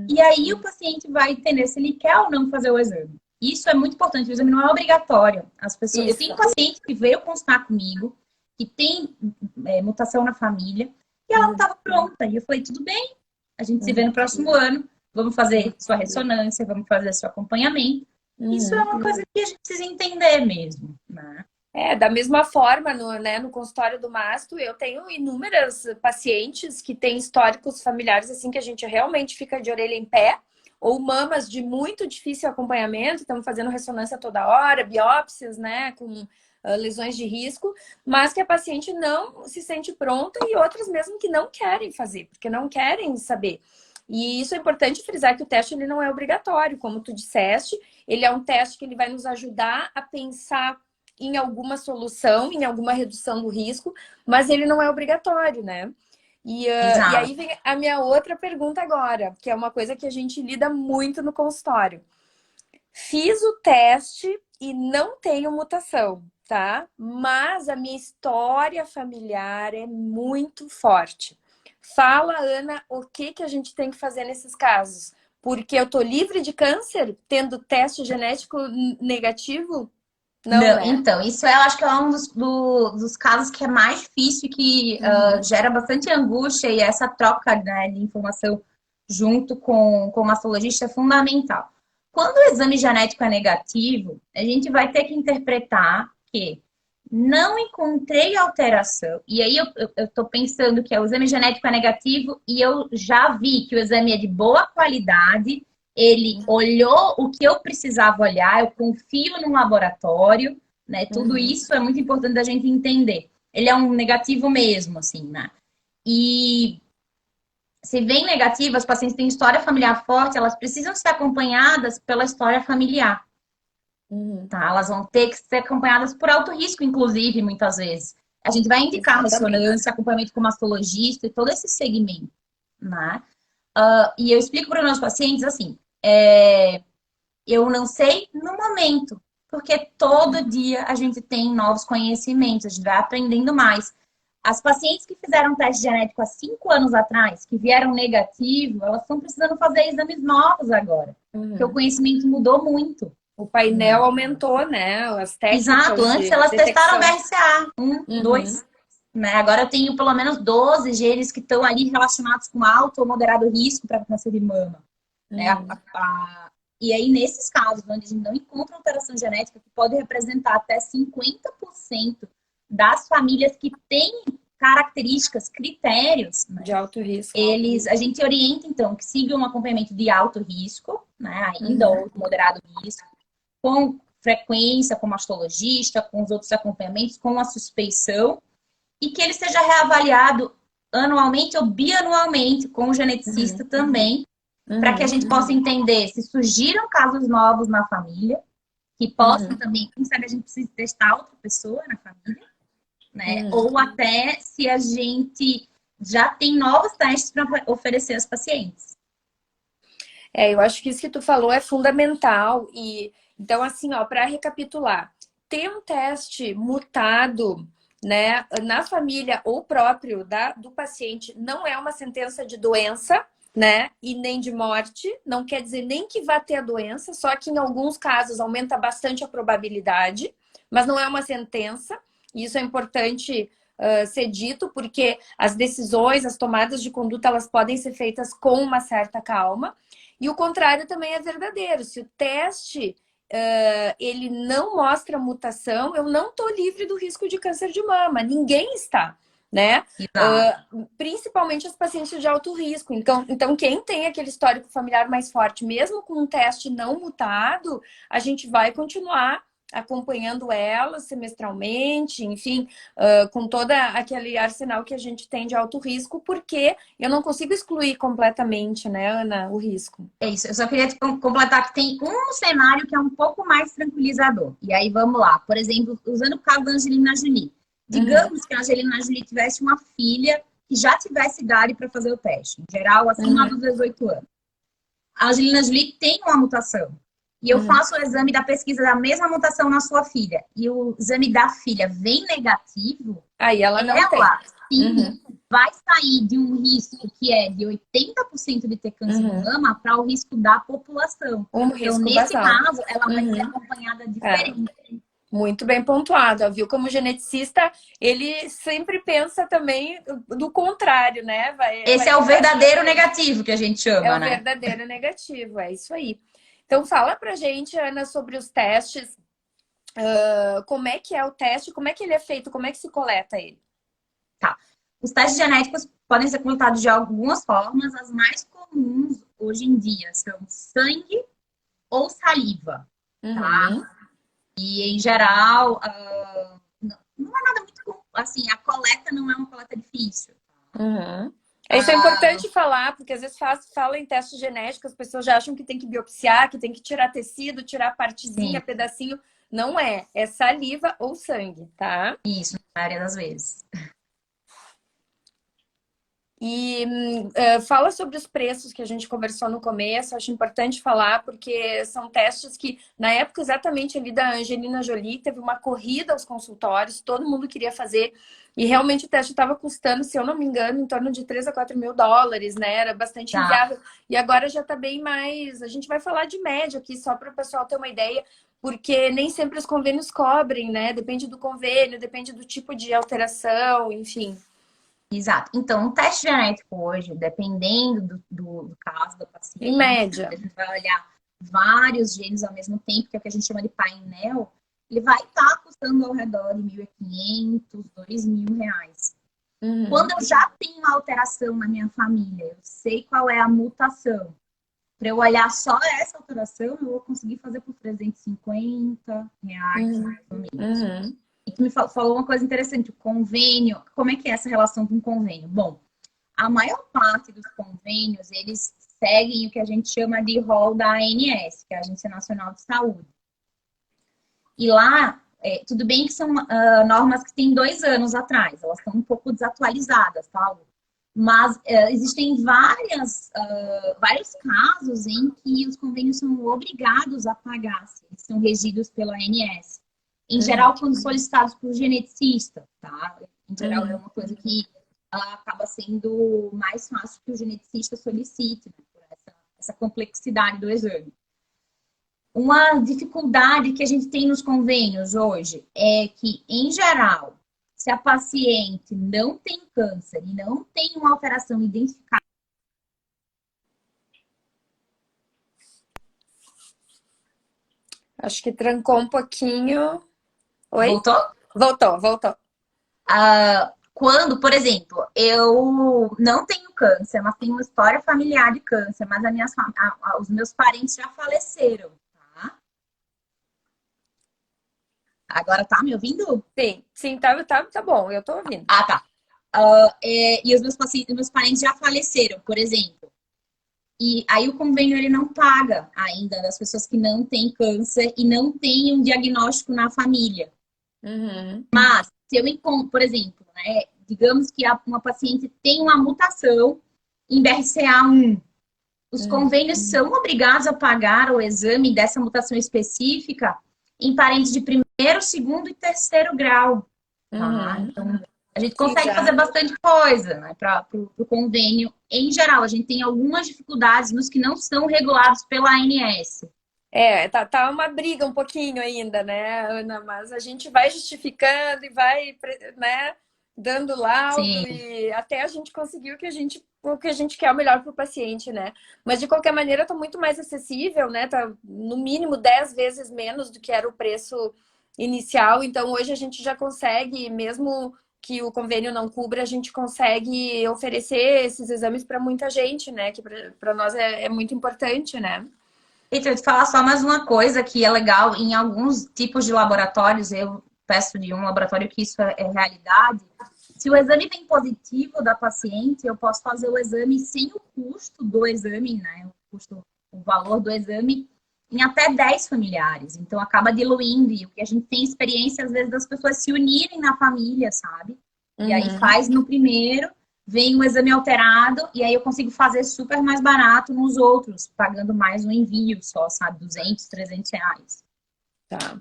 e aí o paciente vai entender se ele quer ou não fazer o exame. Isso é muito importante, o exame não é obrigatório. As pessoas, eu tenho um paciente que veio consultar comigo, que tem mutação na família, e ela não estava pronta. E eu falei, tudo bem, a gente se vê no próximo ano, vamos fazer sua ressonância, vamos fazer seu acompanhamento. Isso é uma coisa que a gente precisa entender mesmo, né? Da mesma forma, no consultório do Mastro, eu tenho inúmeras pacientes que têm históricos familiares, assim, que a gente realmente fica de orelha em pé, ou mamas de muito difícil acompanhamento, estamos fazendo ressonância toda hora, biópsias, né, com lesões de risco, mas que a paciente não se sente pronta e outras mesmo que não querem fazer, porque não querem saber. E isso é importante frisar que o teste ele não é obrigatório, como tu disseste, ele é um teste que ele vai nos ajudar a pensar em alguma solução, em alguma redução do risco, mas ele não é obrigatório, né? E aí vem a minha outra pergunta agora, que é uma coisa que a gente lida muito no consultório. Fiz o teste e não tenho mutação, tá? Mas a minha história familiar é muito forte. Fala, Ana, o que a gente tem que fazer nesses casos? Porque eu tô livre de câncer tendo teste genético negativo? Não, né? Então, isso eu acho que é um dos casos que é mais difícil e que gera bastante angústia, e essa troca, né, de informação junto com o mastologista é fundamental. quando o exame genético é negativo, a gente vai ter que interpretar que não encontrei alteração. E aí eu tô pensando que o exame genético é negativo e eu já vi que o exame é de boa qualidade, ele olhou o que eu precisava olhar, eu confio no laboratório, né? Tudo isso é muito importante da gente entender. Ele é um negativo mesmo, assim, né? E se vem negativo, as pacientes têm história familiar forte, elas precisam ser acompanhadas pela história familiar. Tá? Elas vão ter que ser acompanhadas por alto risco, inclusive, muitas vezes. A gente vai indicar ressonância, acompanhamento com mastologista e todo esse segmento, né? E eu explico para os meus pacientes assim, eu não sei no momento, porque todo dia a gente tem novos conhecimentos, a gente vai aprendendo mais. As pacientes que fizeram teste genético há 5 anos atrás, que vieram negativo, elas estão precisando fazer exames novos agora, porque o conhecimento mudou muito. O painel aumentou, né? As técnicas. Exato, antes elas testaram BRCA, 2, né? Agora eu tenho pelo menos 12 genes que estão ali relacionados com alto ou moderado risco para câncer de mama. Né? E aí, nesses casos, onde a gente não encontra alteração genética, que pode representar até 50% das famílias que têm características, critérios, né? De alto risco. A gente orienta, então, que sigam um acompanhamento de alto risco, né? Ainda ou moderado risco, com frequência, com mastologista, com os outros acompanhamentos, com a suspeição, e que ele seja reavaliado anualmente ou bianualmente com o geneticista também, para que a gente possa entender se surgiram casos novos na família, que possam também, quem sabe a gente precisa testar outra pessoa na família, né? Ou até se a gente já tem novos testes para oferecer aos pacientes. Eu acho que isso que tu falou é fundamental. E então, assim, ó, para recapitular, ter um teste mutado, né, na família ou próprio do paciente não é uma sentença de doença, né, e nem de morte. Não quer dizer nem que vá ter a doença, só que em alguns casos aumenta bastante a probabilidade, mas não é uma sentença. Isso é importante ser dito, porque as decisões, as tomadas de conduta, elas podem ser feitas com uma certa calma. E o contrário também é verdadeiro. Se o teste ele não mostra mutação, eu não estou livre do risco de câncer de mama. Ninguém está, né? Principalmente as pacientes de alto risco. Então, quem tem aquele histórico familiar mais forte, mesmo com um teste não mutado, a gente vai continuar acompanhando elas semestralmente, enfim, com todo aquele arsenal que a gente tem de alto risco, porque eu não consigo excluir completamente, né, Ana, o risco. É isso, eu só queria completar que tem um cenário que é um pouco mais tranquilizador. E aí vamos lá, por exemplo, usando o caso da Angelina Jolie. Digamos que a Angelina Jolie tivesse uma filha que já tivesse idade para fazer o teste, em geral, acima dos 18 anos. A Angelina Jolie tem uma mutação. E eu faço o exame da pesquisa da mesma mutação na sua filha. E o exame da filha vem negativo. Aí ela não tem. Sim, vai sair de um risco que é de 80% de ter câncer de mama para o risco da população. Então, nesse caso, ela vai ser acompanhada diferente. Muito bem pontuado, viu? Como geneticista, ele sempre pensa também do contrário, né? Esse é o verdadeiro negativo que a gente chama, né? É o verdadeiro negativo, é isso aí. Então, fala pra gente, Ana, sobre os testes. Como é que é o teste? Como é que ele é feito? Como é que se coleta ele? Tá. Os testes genéticos podem ser coletados de algumas formas. As mais comuns hoje em dia são sangue ou saliva, tá? E, em geral, não é nada muito... Assim, a coleta não é uma coleta difícil. Isso é importante falar, porque às vezes fala em teste genético, as pessoas já acham que tem que biopsiar, que tem que tirar tecido, tirar partezinha, pedacinho. Não é. É saliva ou sangue, tá? Isso, na maioria das vezes. E fala sobre os preços que a gente conversou no começo. Acho importante falar, porque são testes que, na época exatamente ali da Angelina Jolie, teve uma corrida aos consultórios, todo mundo queria fazer. E realmente o teste estava custando, se eu não me engano, em torno de 3 a 4 mil dólares, né? Era bastante inviável. E agora já está bem mais... A gente vai falar de média aqui, só para o pessoal ter uma ideia, porque nem sempre os convênios cobrem, né? Depende do convênio, depende do tipo de alteração, enfim. Exato. Então, um teste genético hoje, dependendo do caso da paciente, em média, a gente vai olhar vários genes ao mesmo tempo, que é o que a gente chama de painel, ele vai estar custando ao redor de 1.500, R$ 2.000. Quando eu já tenho uma alteração na minha família, eu sei qual é a mutação. Para eu olhar só essa alteração, eu vou conseguir fazer por R$ 350, mais ou menos. E tu me falou uma coisa interessante, o convênio. Como é que é essa relação com o convênio? Bom, a maior parte dos convênios, eles seguem o que a gente chama de rol da ANS, que é a Agência Nacional de Saúde. E lá, tudo bem que são normas que têm 2 anos atrás, elas estão um pouco desatualizadas, tá? Mas existem vários casos em que os convênios são obrigados a pagar, se eles são regidos pela ANS. Em geral, quando solicitados por geneticista, tá? Em geral, é uma coisa que acaba sendo mais fácil que o geneticista solicite, né? Por essa complexidade do exame. Uma dificuldade que a gente tem nos convênios hoje é que, em geral, se a paciente não tem câncer e não tem uma alteração identificada. Acho que trancou um pouquinho. Oi? Voltou? Voltou. Quando, por exemplo, eu não tenho câncer, mas tenho uma história familiar de câncer, mas os meus parentes já faleceram, tá? Agora tá me ouvindo? Sim, tá bom, eu tô ouvindo. Ah, tá. E os meus parentes já faleceram, por exemplo. E aí o convênio ele não paga ainda das pessoas que não têm câncer e não têm um diagnóstico na família. Mas se eu encontro, por exemplo, né, digamos que uma paciente tem uma mutação em BRCA1, os convênios são obrigados a pagar o exame dessa mutação específica em parentes de 1º, 2º e 3º grau. Tá? Então, a gente consegue fazer bastante coisa, né, para o convênio. Em geral, a gente tem algumas dificuldades nos que não são regulados pela ANS. Tá uma briga um pouquinho ainda, né, Ana? Mas a gente vai justificando e vai, né, dando laudo. Sim. E até a gente conseguir o que a gente quer o melhor para o paciente, né? Mas de qualquer maneira tá muito mais acessível, né? Tá no mínimo 10 vezes menos do que era o preço inicial. Então hoje a gente já consegue, mesmo que o convênio não cubra, a gente consegue oferecer esses exames para muita gente, né? Que para nós é muito importante, né? Então, eu te falar só mais uma coisa que é legal. Em alguns tipos de laboratórios, eu peço de um laboratório que isso é realidade. Se o exame vem positivo da paciente, eu posso fazer o exame sem o custo do exame, né? O valor do exame em até 10 familiares. Então, acaba diluindo. E o que a gente tem experiência, às vezes, das pessoas se unirem na família, sabe? E aí faz no primeiro, vem o exame alterado, e aí eu consigo fazer super mais barato nos outros, pagando mais um envio só, sabe? 200, R$ 300. Tá.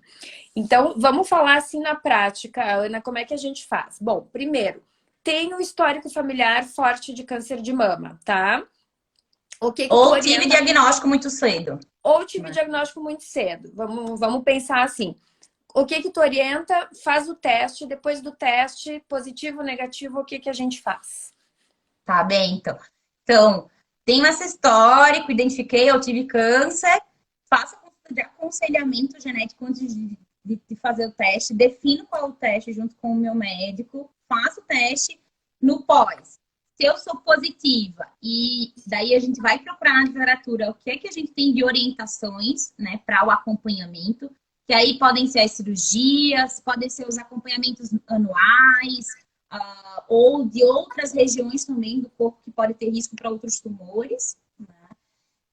Então, vamos falar assim na prática, Ana, como é que a gente faz? Bom, primeiro, tem um histórico familiar forte de câncer de mama, tá? Ou tive diagnóstico muito cedo. Ou tive diagnóstico muito cedo. Vamos pensar assim. O que tu orienta? Faz o teste. Depois do teste, positivo ou negativo, o que a gente faz? Tá bem, então. Então, tenho esse histórico, identifiquei, eu tive câncer, faço de aconselhamento genético antes de fazer o teste, defino qual é o teste junto com o meu médico, faço o teste no pós. Se eu sou positiva, e daí a gente vai procurar na literatura o que é que a gente tem de orientações, né, para o acompanhamento, que aí podem ser as cirurgias, podem ser os acompanhamentos anuais, ou de outras regiões também do corpo que pode ter risco para outros tumores, né?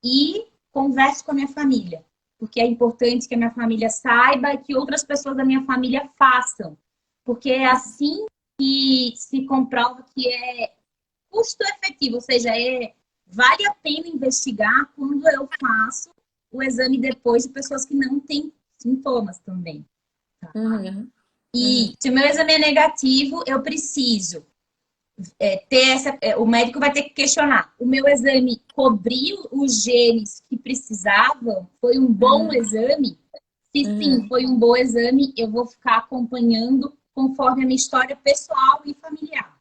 E converso com a minha família, porque é importante que a minha família saiba e que outras pessoas da minha família façam, porque é assim que se comprova que é custo efetivo, ou seja, vale a pena investigar quando eu faço o exame depois de pessoas que não têm sintomas também. Tá? E se o meu exame é negativo, eu preciso o médico vai ter que questionar. O meu exame cobriu os genes que precisavam? Foi um bom exame? Se sim, foi um bom exame, eu vou ficar acompanhando conforme a minha história pessoal e familiar.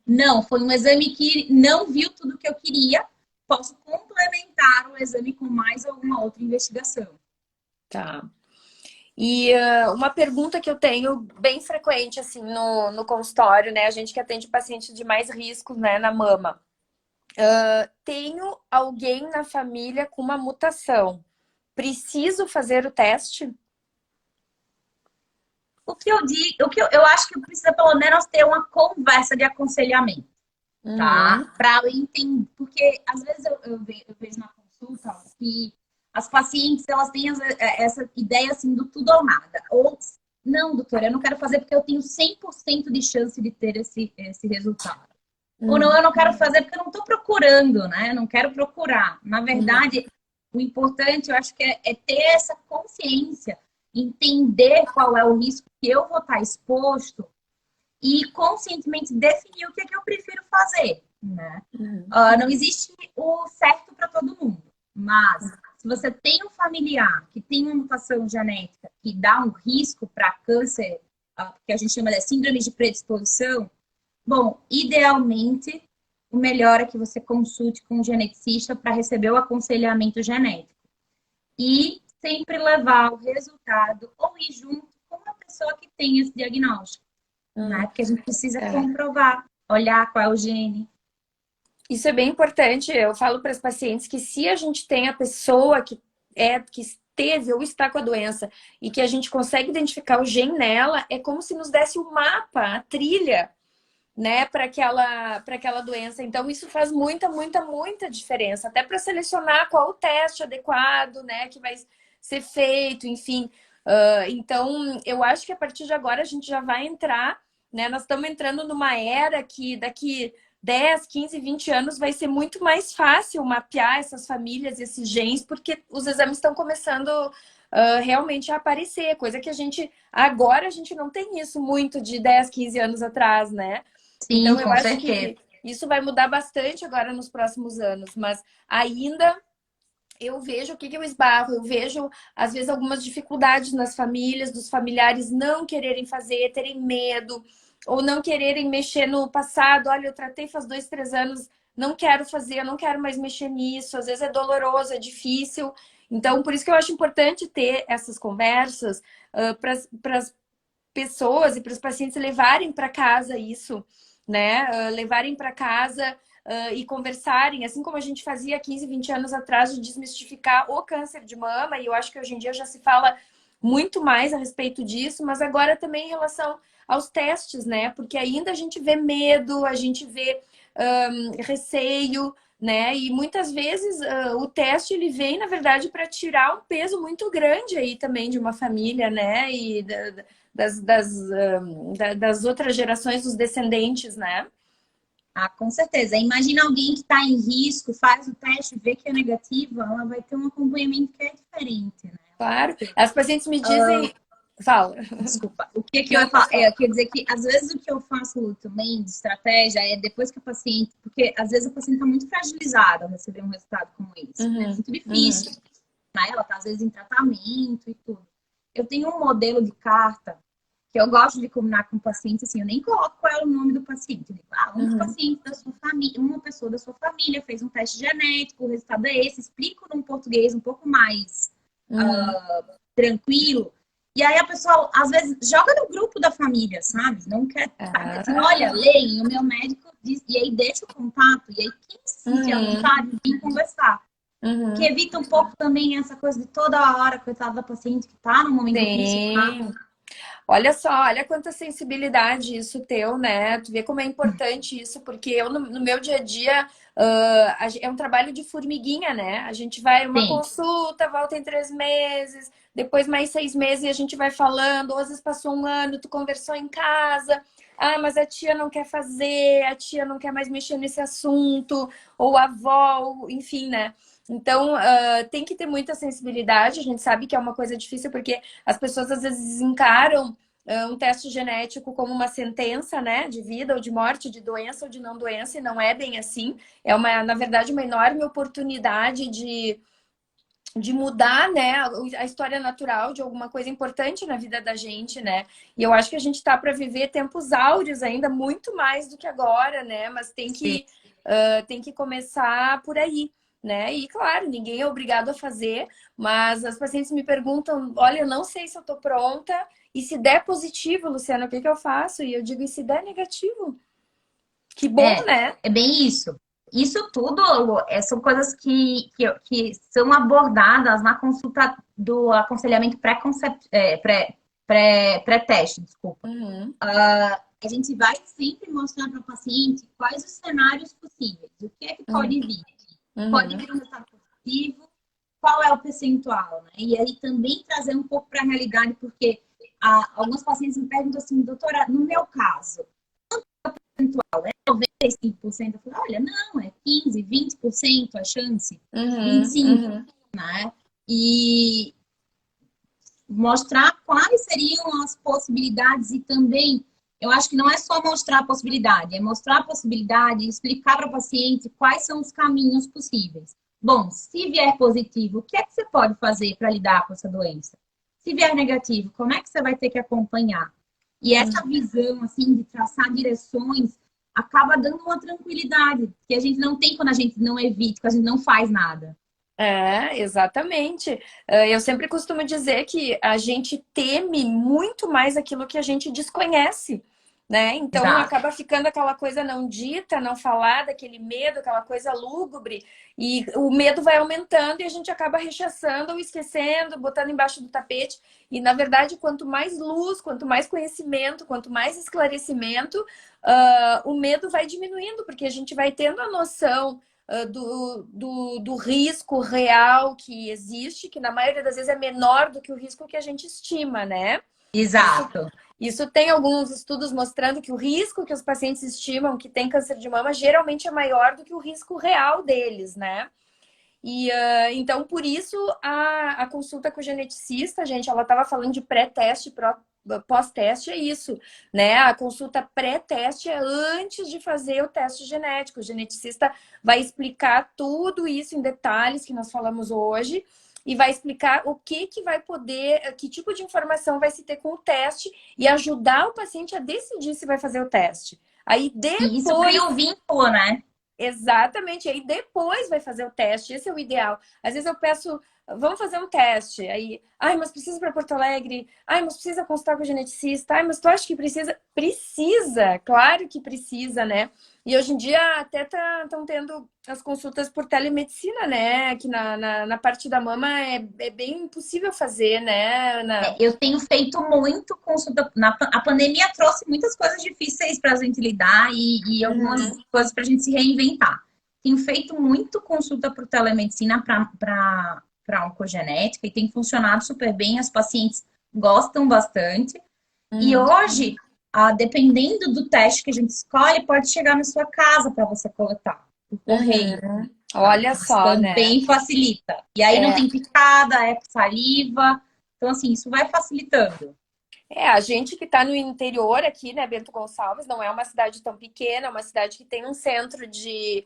Não, foi um exame que não viu tudo que eu queria, posso complementar o exame com mais alguma outra investigação. Tá. E uma pergunta que eu tenho bem frequente, assim, no consultório, né? A gente que atende paciente de mais risco, né, na mama. Tenho alguém na família com uma mutação. Preciso fazer o teste? O que eu digo, eu acho que precisa pelo menos ter uma conversa de aconselhamento, tá? Para eu entender, porque às vezes eu vejo na consulta que as pacientes, elas têm essa ideia assim do tudo ou nada. Ou, não, doutora, eu não quero fazer porque eu tenho 100% de chance de ter esse resultado. Ou não, eu não quero fazer porque eu não estou procurando, né? Eu não quero procurar. Na verdade, o importante, eu acho que é ter essa consciência, entender qual é o risco que eu vou estar exposto e conscientemente definir o que é que eu prefiro fazer, né? Não existe o certo para todo mundo, mas se você tem um familiar que tem uma mutação genética que dá um risco para câncer, que a gente chama de síndrome de predisposição, bom, idealmente, o melhor é que você consulte com um geneticista para receber o aconselhamento genético. E sempre levar o resultado ou ir junto com uma pessoa que tem esse diagnóstico, né? Porque a gente precisa comprovar, olhar qual é o gene. Isso é bem importante. Eu falo para as pacientes que se a gente tem a pessoa que esteve ou está com a doença e que a gente consegue identificar o gene nela, é como se nos desse o mapa, a trilha, né, para aquela doença. Então, isso faz muita, muita, muita diferença. Até para selecionar qual o teste adequado, né, que vai ser feito, enfim. Então, eu acho que a partir de agora a gente já vai entrar, né, nós estamos entrando numa era que daqui 10, 15, 20 anos vai ser muito mais fácil mapear essas famílias, esses genes, porque os exames estão começando realmente a aparecer, coisa que agora a gente não tem isso muito de 10, 15 anos atrás, né? Sim, então eu com acho certeza. que isso vai mudar bastante agora nos próximos anos, mas ainda eu vejo o que eu esbarro, eu vejo às vezes algumas dificuldades nas famílias, dos familiares não quererem fazer, terem medo, ou não quererem mexer no passado. Olha, eu tratei faz 2, 3 anos, não quero fazer, eu não quero mais mexer nisso, às vezes é doloroso, é difícil. Então, por isso que eu acho importante ter essas conversas para as pessoas e para os pacientes levarem para casa isso, né? Levarem para casa e conversarem, assim como a gente fazia 15, 20 anos atrás, de desmistificar o câncer de mama, e eu acho que hoje em dia já se fala muito mais a respeito disso, mas agora também em relação aos testes, né? Porque ainda a gente vê medo, a gente vê receio, né? E muitas vezes o teste ele vem, na verdade, para tirar um peso muito grande aí também de uma família, né? E das outras gerações, dos descendentes, né? Ah, com certeza. Imagina alguém que está em risco, faz o teste, vê que é negativo, ela vai ter um acompanhamento que é diferente, né? Claro. As pacientes me dizem... Fala. Desculpa. O que eu ia falar? Quer dizer que, às vezes, o que eu faço também de estratégia é depois que a paciente... Porque, às vezes, a paciente está muito fragilizada ao receber um resultado como esse. É muito difícil. Né? Ela está, às vezes, em tratamento e tudo. Eu tenho um modelo de carta que eu gosto de combinar com o paciente, assim, eu nem coloco qual é o nome do paciente. Eu digo, um paciente da sua família, uma pessoa da sua família fez um teste genético, o resultado é esse. Explico num português um pouco mais tranquilo. E aí a pessoa, às vezes, joga no grupo da família, sabe? Não quer, sabe? Assim, olha, leem, o meu médico diz, e aí deixa o contato, e aí quem se sentir à vontade de conversar. Que evita um pouco também essa coisa de toda hora, coitada da paciente que tá no momento difícil. Olha só, olha quanta sensibilidade isso teu, né? Tu vê como é importante isso, porque eu no meu dia a dia é um trabalho de formiguinha, né? A gente vai uma consulta, volta em 3 meses, depois mais 6 meses e a gente vai falando, ou às vezes passou 1 ano, tu conversou em casa, mas a tia não quer fazer, a tia não quer mais mexer nesse assunto, ou a avó, enfim, né? Então, tem que ter muita sensibilidade. A gente sabe que é uma coisa difícil porque as pessoas às vezes encaram um teste genético como uma sentença, né, de vida ou de morte, de doença ou de não doença, e não é bem assim. É, na verdade, uma enorme oportunidade de mudar, né, a história natural de alguma coisa importante na vida da gente, né? E eu acho que a gente tá para viver tempos áureos ainda, muito mais do que agora, né? Mas tem que tem que começar por aí, né? E claro, ninguém é obrigado a fazer, mas as pacientes me perguntam, olha, eu não sei se eu tô pronta, e se der positivo, Luciana, o que que eu faço? E eu digo, e se der negativo? Que bom, É, né? é bem isso. Isso tudo são coisas que são abordadas na consulta do aconselhamento pré-teste, desculpa. Uhum, A gente vai sempre mostrar para o paciente quais os cenários possíveis, o que é que pode uhum, vir. Pode uhum, vir um resultado positivo, qual é o percentual, né? E aí também trazer um pouco para a realidade, porque alguns pacientes me perguntam assim, doutora, no meu caso, 95%, eu falo, olha, não, é 15, 20% a chance, uhum, 25%, uhum. né? E mostrar quais seriam as possibilidades e também, eu acho que não é só mostrar a possibilidade, é mostrar a possibilidade e explicar para o paciente quais são os caminhos possíveis. Bom, se vier positivo, o que é que você pode fazer para lidar com essa doença? Se vier negativo, como é que você vai ter que acompanhar? E essa visão, assim, de traçar direções, acaba dando uma tranquilidade, que a gente não tem quando a gente não evita, quando a gente não faz nada. É, exatamente. Eu sempre costumo dizer que a gente teme muito mais aquilo que a gente desconhece, né? Então Exato. acaba ficando aquela coisa não dita, não falada, aquele medo, aquela coisa lúgubre, e o medo vai aumentando e a gente acaba rechaçando ou esquecendo, botando embaixo do tapete. E na verdade, quanto mais luz, quanto mais conhecimento, quanto mais esclarecimento, o medo vai diminuindo, porque a gente vai tendo a noção do risco real que existe, que na maioria das vezes é menor do que o risco que a gente estima, né? Isso, Exato. isso tem alguns estudos mostrando que o risco que os pacientes estimam que tem câncer de mama geralmente é maior do que o risco real deles, né? E então, por isso, a consulta com o geneticista, gente, ela estava falando de pré-teste, pós-teste, é isso, né? A consulta pré-teste é antes de fazer o teste genético. O geneticista vai explicar tudo isso em detalhes que nós falamos hoje e vai explicar o que que vai poder, que tipo de informação vai se ter com o teste e ajudar o paciente a decidir se vai fazer o teste. Aí E isso cria depois um vínculo, né? exatamente, aí depois vai fazer o teste, esse é o ideal. Às vezes eu peço, vamos fazer um teste, aí, ai, mas precisa ir para Porto Alegre, ai, mas precisa consultar com o geneticista, ai, mas tu acha que precisa? Precisa, claro que precisa, né? E hoje em dia até estão tendo as consultas por telemedicina, né? Que na parte da mama é bem impossível fazer, né, Ana? Eu tenho feito muito consulta. A pandemia trouxe muitas coisas difíceis para a gente lidar e algumas Uhum, coisas para a gente se reinventar. Tenho feito muito consulta por telemedicina para oncogenética e tem funcionado super bem. As pacientes gostam bastante. E uhum, hoje, dependendo do teste que a gente escolhe, pode chegar na sua casa para você coletar por correio. uhum. Tá? Olha Isso só, né? também facilita. E aí não É. tem picada, é saliva. Então, assim, isso vai facilitando. A gente que está no interior aqui, né, Bento Gonçalves, não é uma cidade tão pequena, é uma cidade que tem um centro de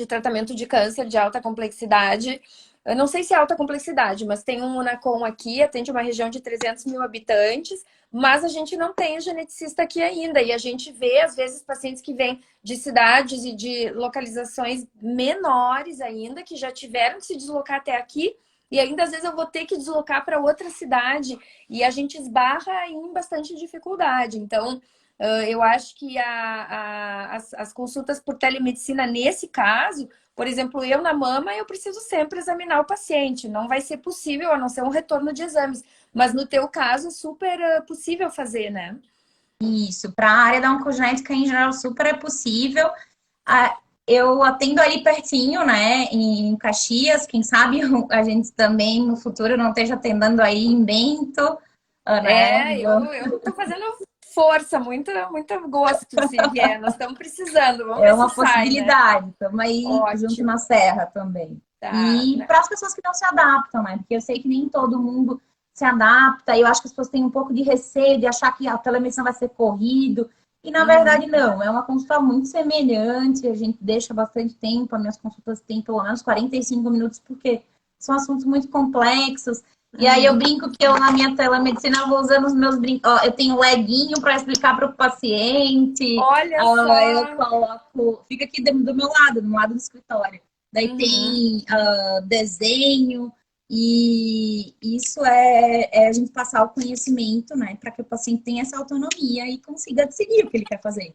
tratamento de câncer de alta complexidade. Eu não sei se é alta complexidade, mas tem um Unacom aqui, atende uma região de 300 mil habitantes, mas a gente não tem geneticista aqui ainda. E a gente vê, às vezes, pacientes que vêm de cidades e de localizações menores ainda, que já tiveram que se deslocar até aqui, e ainda às vezes eu vou ter que deslocar para outra cidade, e a gente esbarra em bastante dificuldade. Então, eu acho que as consultas por telemedicina, nesse caso, por exemplo, eu na mama, eu preciso sempre examinar o paciente. Não vai ser possível, a não ser um retorno de exames. Mas no teu caso, é super possível fazer, né? Isso, para a área da oncogenética em geral, super é possível. Eu atendo ali pertinho, né, em Caxias. Quem sabe a gente também no futuro não esteja atendendo aí em Bento, né? Eu tô fazendo força, muito gosto se vier. Nós estamos precisando, vamos É ver se uma sai, né? possibilidade. Estamos aí junto na Ótimo. serra também. Tá, E para as pessoas que não se adaptam, né? Porque eu sei que nem todo mundo se adapta. E eu acho que as pessoas têm um pouco de receio de achar que a telemedicina vai ser corrido. E na Uhum. verdade não. É uma consulta muito semelhante. A gente deixa bastante tempo. As minhas consultas têm pelo menos 45 minutos, porque são assuntos muito complexos. E aí eu brinco que eu, na minha telemedicina, eu vou usando os meus brincos. Ó, eu tenho leguinho para explicar para o paciente. Olha Eu só! coloco. Fica aqui do meu lado, no lado do escritório. Daí Uhum. tem desenho. E isso é a gente passar o conhecimento, né? Para que o paciente tenha essa autonomia e consiga decidir o que ele quer fazer.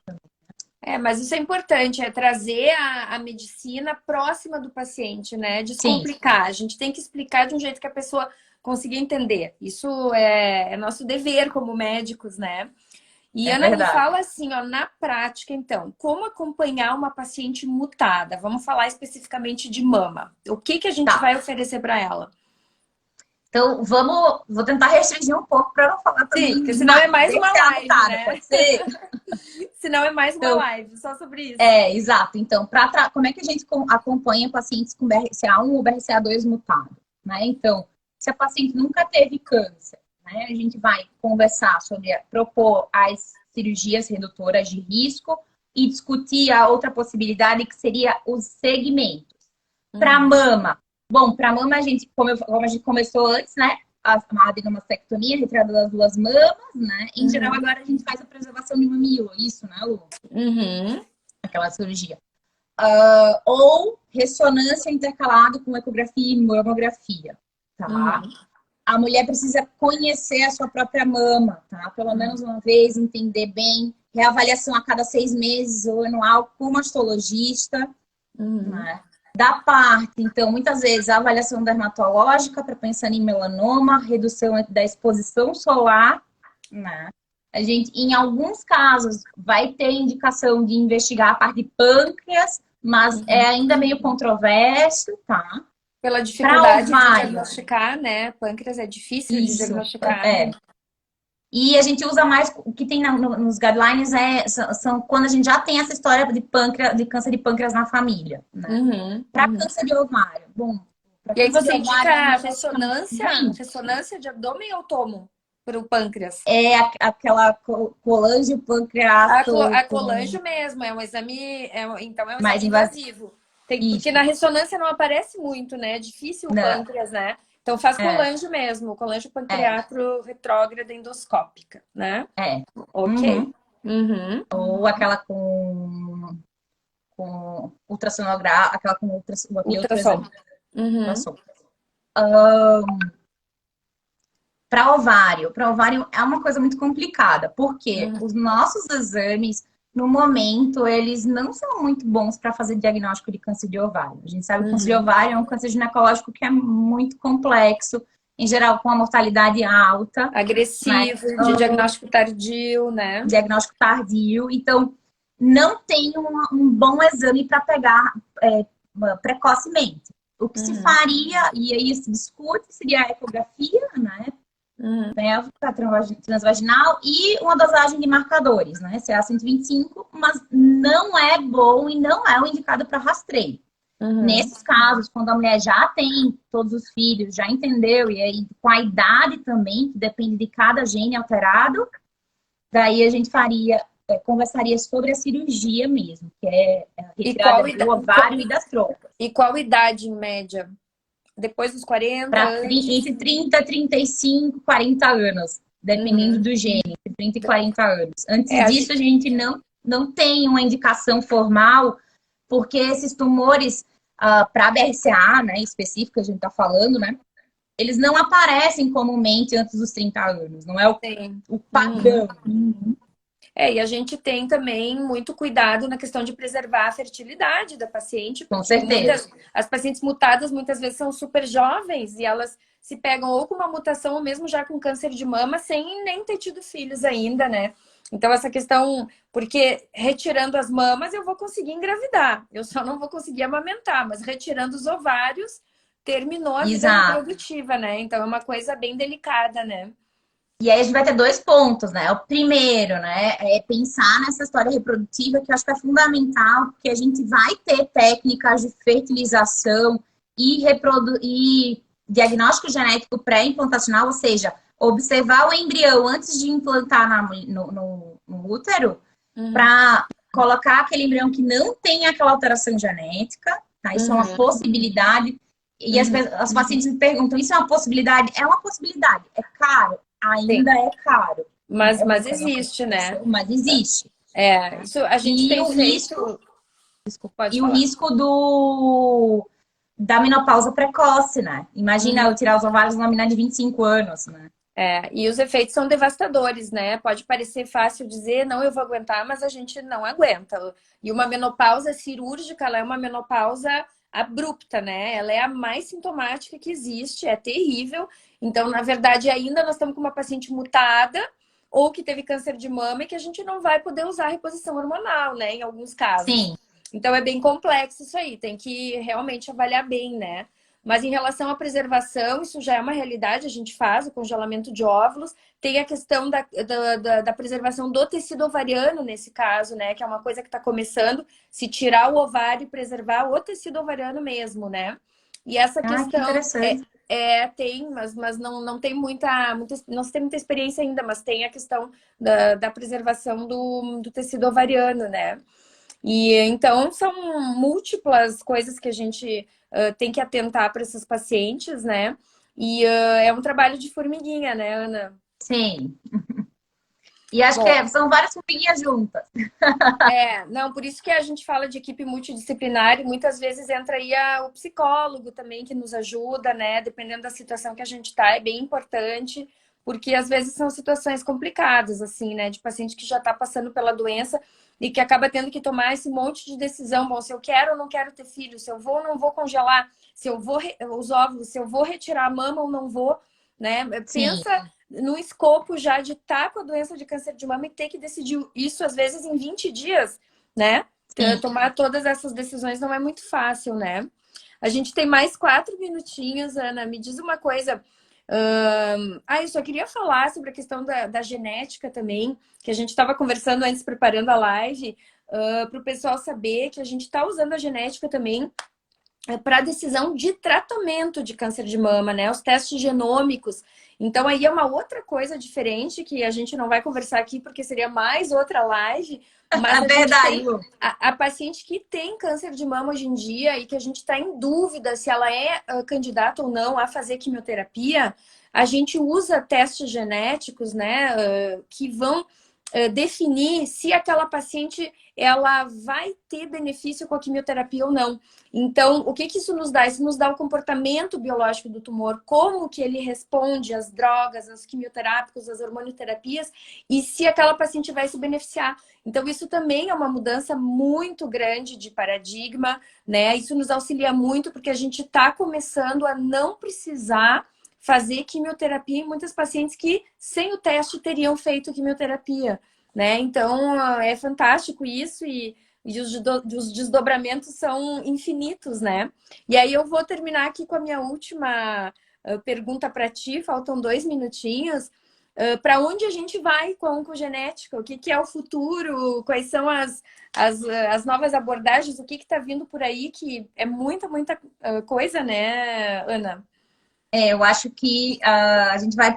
Mas isso é importante, é trazer a medicina próxima do paciente, né? Sim, Descomplicar. A gente tem que explicar de um jeito que a pessoa consiga entender. Isso é nosso dever como médicos, né? E é Ana, me verdade. fala assim, ó, na prática, então, como acompanhar uma paciente mutada? Vamos falar especificamente de mama. O que que a gente Tá. vai oferecer para ela? Então, vou tentar restringir um pouco para não falar Sim, também porque senão é mais uma BCA live, mutada, né? pode ser? Senão é mais uma Então, live só sobre isso. exato. Então, como é que a gente acompanha pacientes com BRCA1 ou BRCA2 mutado? Né? Então, se a paciente nunca teve câncer, né, a gente vai conversar sobre, propor as cirurgias redutoras de risco e discutir a outra possibilidade que seria os segmentos. Para Uhum. mama, bom, para mama a gente, como a gente começou antes, né? A adenomastectomia, retirada das duas mamas, né? Em geral, Uhum. agora a gente faz a preservação de mamilo, isso, né, Lu? Uhum. Aquela cirurgia. Ou ressonância intercalada com ecografia e mamografia, tá? Uhum. A mulher precisa conhecer a sua própria mama, tá? Pelo menos uma vez, entender bem. Reavaliação a cada 6 meses ou anual com o mastologista, Uhum. né? Da parte, então, muitas vezes a avaliação dermatológica para pensar em melanoma, redução da exposição solar, né? A gente, em alguns casos, vai ter indicação de investigar a parte de pâncreas, mas é Uhum. ainda meio controverso, tá? Pela Para dificuldade de ovário, diagnosticar, né? Pâncreas é difícil de isso, diagnosticar. é. E a gente usa mais, o que tem nos guidelines são quando a gente já tem essa história de pâncreas, de câncer de pâncreas na família, né? Uhum. Para Uhum. câncer de ovário, bom, para E aí câncer de você ovário a indica gente vai ficar muito doente. ressonância de abdômen ou tomo para o pâncreas? É aquela colangiopancreato A colangio mesmo, é um exame, então é um mais exame invasivo. invasivo. Porque Isso, na ressonância não aparece muito, né? É difícil o não, pâncreas, né? Então faz é, colangio mesmo, colangio é, pancreato retrógrada endoscópica, né? é. Ok. Uhum. Uhum. Ou aquela com ultrassonografia, aquela com aquele outro Ultrassom. exame. Uhum. Ultrassom. Para ovário é uma coisa muito complicada, porque Uhum. os nossos exames, no momento, eles não são muito bons para fazer diagnóstico de câncer de ovário. A gente sabe que o câncer de Uhum. ovário é um câncer ginecológico que é muito complexo, em geral com a mortalidade alta, né? Agressivo, de diagnóstico tardio, né? Diagnóstico tardio. Então, não tem um bom exame para pegar precocemente. O que se Uhum. faria, e aí se discute, seria a ecografia, né? Uhum. Pélvica, transvaginal e uma dosagem de marcadores, né? CA125, mas não é bom e não é o indicado para rastreio. Uhum. Nesses casos, quando a mulher já tem todos os filhos, já entendeu, e aí com a idade também, que depende de cada gene alterado, daí a gente conversaria sobre a cirurgia mesmo, que é a E retirada do ovário e das trompas. e qual idade em média? Depois dos 40, antes? Entre 30, 35, 40 anos, dependendo Uhum. do gene, entre 30 e 40 anos. É, Antes disso, a gente não tem uma indicação formal, porque esses tumores, para BRCA, né, específico, a gente está falando, né, eles não aparecem comumente antes dos 30 anos, não é tem. o Uhum. padrão. E a gente tem também muito cuidado na questão de preservar a fertilidade da paciente, Com porque certeza. as pacientes mutadas muitas vezes são super jovens e elas se pegam ou com uma mutação ou mesmo já com câncer de mama sem nem ter tido filhos ainda, né? Então essa questão, porque retirando as mamas eu vou conseguir engravidar, eu só não vou conseguir amamentar, mas retirando os ovários terminou a vida Exato. reprodutiva, né? Então é uma coisa bem delicada, né? E aí a gente vai ter dois pontos, né? O primeiro, né, é pensar nessa história reprodutiva, que eu acho que é fundamental, porque a gente vai ter técnicas de fertilização e diagnóstico genético pré-implantacional, ou seja, observar o embrião antes de implantar no útero, Uhum. para colocar aquele embrião que não tem aquela alteração genética, tá? Isso é uma Uhum. possibilidade. E as pacientes me perguntam, isso é uma possibilidade? É uma possibilidade. É caro? Sim. Ainda é caro. Mas, É uma mas coisa existe, né? mas existe. Isso a gente E tem o risco, feito. Pode e o falar. risco da menopausa precoce, né? Imagina eu tirar os ovários numa menina de 25 anos, né? E os efeitos são devastadores, né? Pode parecer fácil dizer, não, eu vou aguentar, mas a gente não aguenta. E uma menopausa cirúrgica, ela é uma menopausa abrupta, né? Ela é a mais sintomática que existe, é terrível. Então, na verdade, ainda nós estamos com uma paciente mutada ou que teve câncer de mama e que a gente não vai poder usar reposição hormonal, né? Em alguns casos. Sim. Então, é bem complexo isso aí, tem que realmente avaliar bem, né? Mas em relação à preservação, isso já é uma realidade, a gente faz o congelamento de óvulos. Tem a questão da preservação do tecido ovariano, nesse caso, né? Que é uma coisa que está começando, se tirar o ovário e preservar o tecido ovariano mesmo, né? E essa Ah, que questão interessante. tem, mas não tem não se tem muita experiência ainda, mas tem a questão da preservação do tecido ovariano, né? E então são múltiplas coisas que a gente tem que atentar para esses pacientes, né? E é um trabalho de formiguinha, né, Ana? Sim. E acho que Bom, são várias formiguinhas juntas. não, por isso que a gente fala de equipe multidisciplinar e muitas vezes entra aí o psicólogo também que nos ajuda, né? Dependendo da situação que a gente tá, é bem importante, porque às vezes são situações complicadas, assim, né? De paciente que já tá passando pela doença e que acaba tendo que tomar esse monte de decisão. Bom, se eu quero ou não quero ter filho, se eu vou ou não vou congelar, se eu vou os óvulos, se eu vou retirar a mama ou não vou, né? Sim, Pensa no escopo já de estar com a doença de câncer de mama e ter que decidir isso, às vezes, em 20 dias, né? sim. Tomar todas essas decisões não é muito fácil, né? A gente tem mais 4 minutinhos, Ana. Me diz uma coisa. Eu só queria falar sobre a questão da genética também, que a gente estava conversando antes, preparando a live, para o pessoal saber que a gente está usando a genética também para decisão de tratamento de câncer de mama, né? Os testes genômicos. Então, aí é uma outra coisa diferente que a gente não vai conversar aqui porque seria mais outra live, mas É a gente verdade, tem Lu. a paciente que tem câncer de mama hoje em dia e que a gente está em dúvida se ela é candidata ou não a fazer quimioterapia, a gente usa testes genéticos, né, que vão definir se aquela paciente ela vai ter benefício com a quimioterapia ou não. Então, o que isso nos dá? Isso nos dá o comportamento biológico do tumor, como que ele responde às drogas, aos quimioterápicos, às hormonoterapias, e se aquela paciente vai se beneficiar. Então, isso também é uma mudança muito grande de paradigma, né? Isso nos auxilia muito, porque a gente está começando a não precisar fazer quimioterapia em muitas pacientes que, sem o teste, teriam feito quimioterapia, né? Então, é fantástico isso e os desdobramentos são infinitos, né? E aí eu vou terminar aqui com a minha última pergunta para ti, faltam 2 minutinhos. Para onde a gente vai com a oncogenética? O que é o futuro? Quais são as novas abordagens? O que está vindo por aí? Que é muita coisa, né, Ana? Eu acho que a gente vai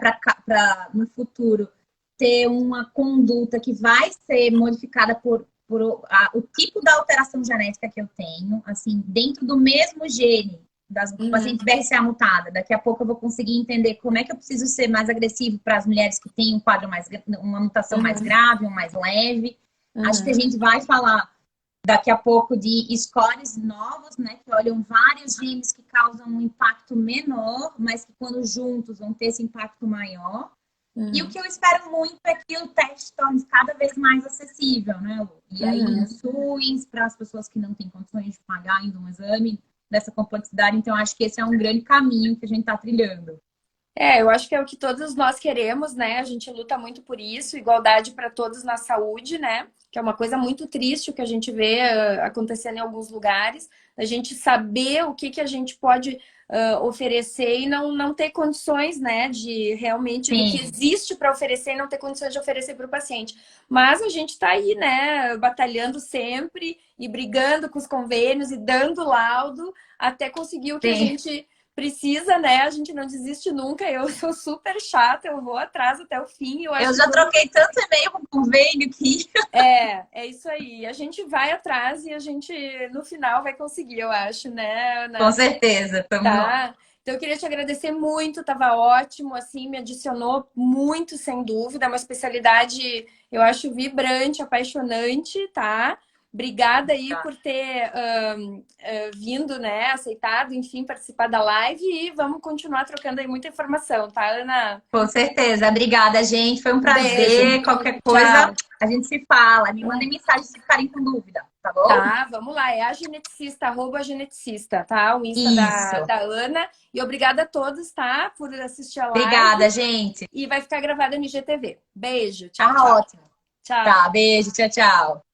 no futuro ter uma conduta que vai ser modificada por o tipo da alteração genética que eu tenho, assim, dentro do mesmo gene das pacientes BRCA mutada. Daqui a pouco eu vou conseguir entender como é que eu preciso ser mais agressivo para as mulheres que têm um quadro uma mutação mais grave, um mais leve. Acho que a gente vai falar daqui a pouco de scores novos, né, que olham vários genes que causam um impacto menor, mas que quando juntos vão ter esse impacto maior. E o que eu espero muito é que o teste torne cada vez mais acessível, né, Lu? E aí no SUS, para as pessoas que não têm condições de pagar ainda um exame dessa complexidade. Então, acho que esse é um grande caminho que a gente está trilhando. Eu acho que é o que todos nós queremos, né? A gente luta muito por isso, igualdade para todos na saúde, né? Que é uma coisa muito triste o que a gente vê acontecendo em alguns lugares. A gente saber o que a gente pode oferecer e não ter condições, né? De realmente do que Sim, existe para oferecer e não ter condições de oferecer para o paciente. Mas a gente está aí, né? Batalhando sempre e brigando com os convênios e dando laudo até conseguir o que a sim. gente precisa, né? A gente não desiste nunca. Eu sou super chata, eu vou atrás até o fim. Eu já troquei tanto e-mail com convênio que... É isso aí. A gente vai atrás e a gente, no final, vai conseguir, eu acho, né, Ana? Com certeza, tamo lá. Tá? Então, eu queria te agradecer muito, tava ótimo, assim, me adicionou muito, sem dúvida. É uma especialidade, eu acho, vibrante, apaixonante, tá? Obrigada aí por ter vindo, né, aceitado, enfim, participar da live e vamos continuar trocando aí muita informação, tá, Ana? Com certeza. Obrigada, gente. Foi um prazer. Beijo. Qualquer coisa, Tchau. a gente se fala. Me mandem mensagem se ficarem com dúvida, tá bom? Tá, vamos lá. É a geneticista, @geneticista, tá? O Insta Isso. da Ana. E obrigada a todos, tá? Por assistir a live. Obrigada, gente. E vai ficar gravada no IGTV. Beijo. Tchau, Tá tchau. ótimo. Tchau. Tá, beijo. Tchau, tchau.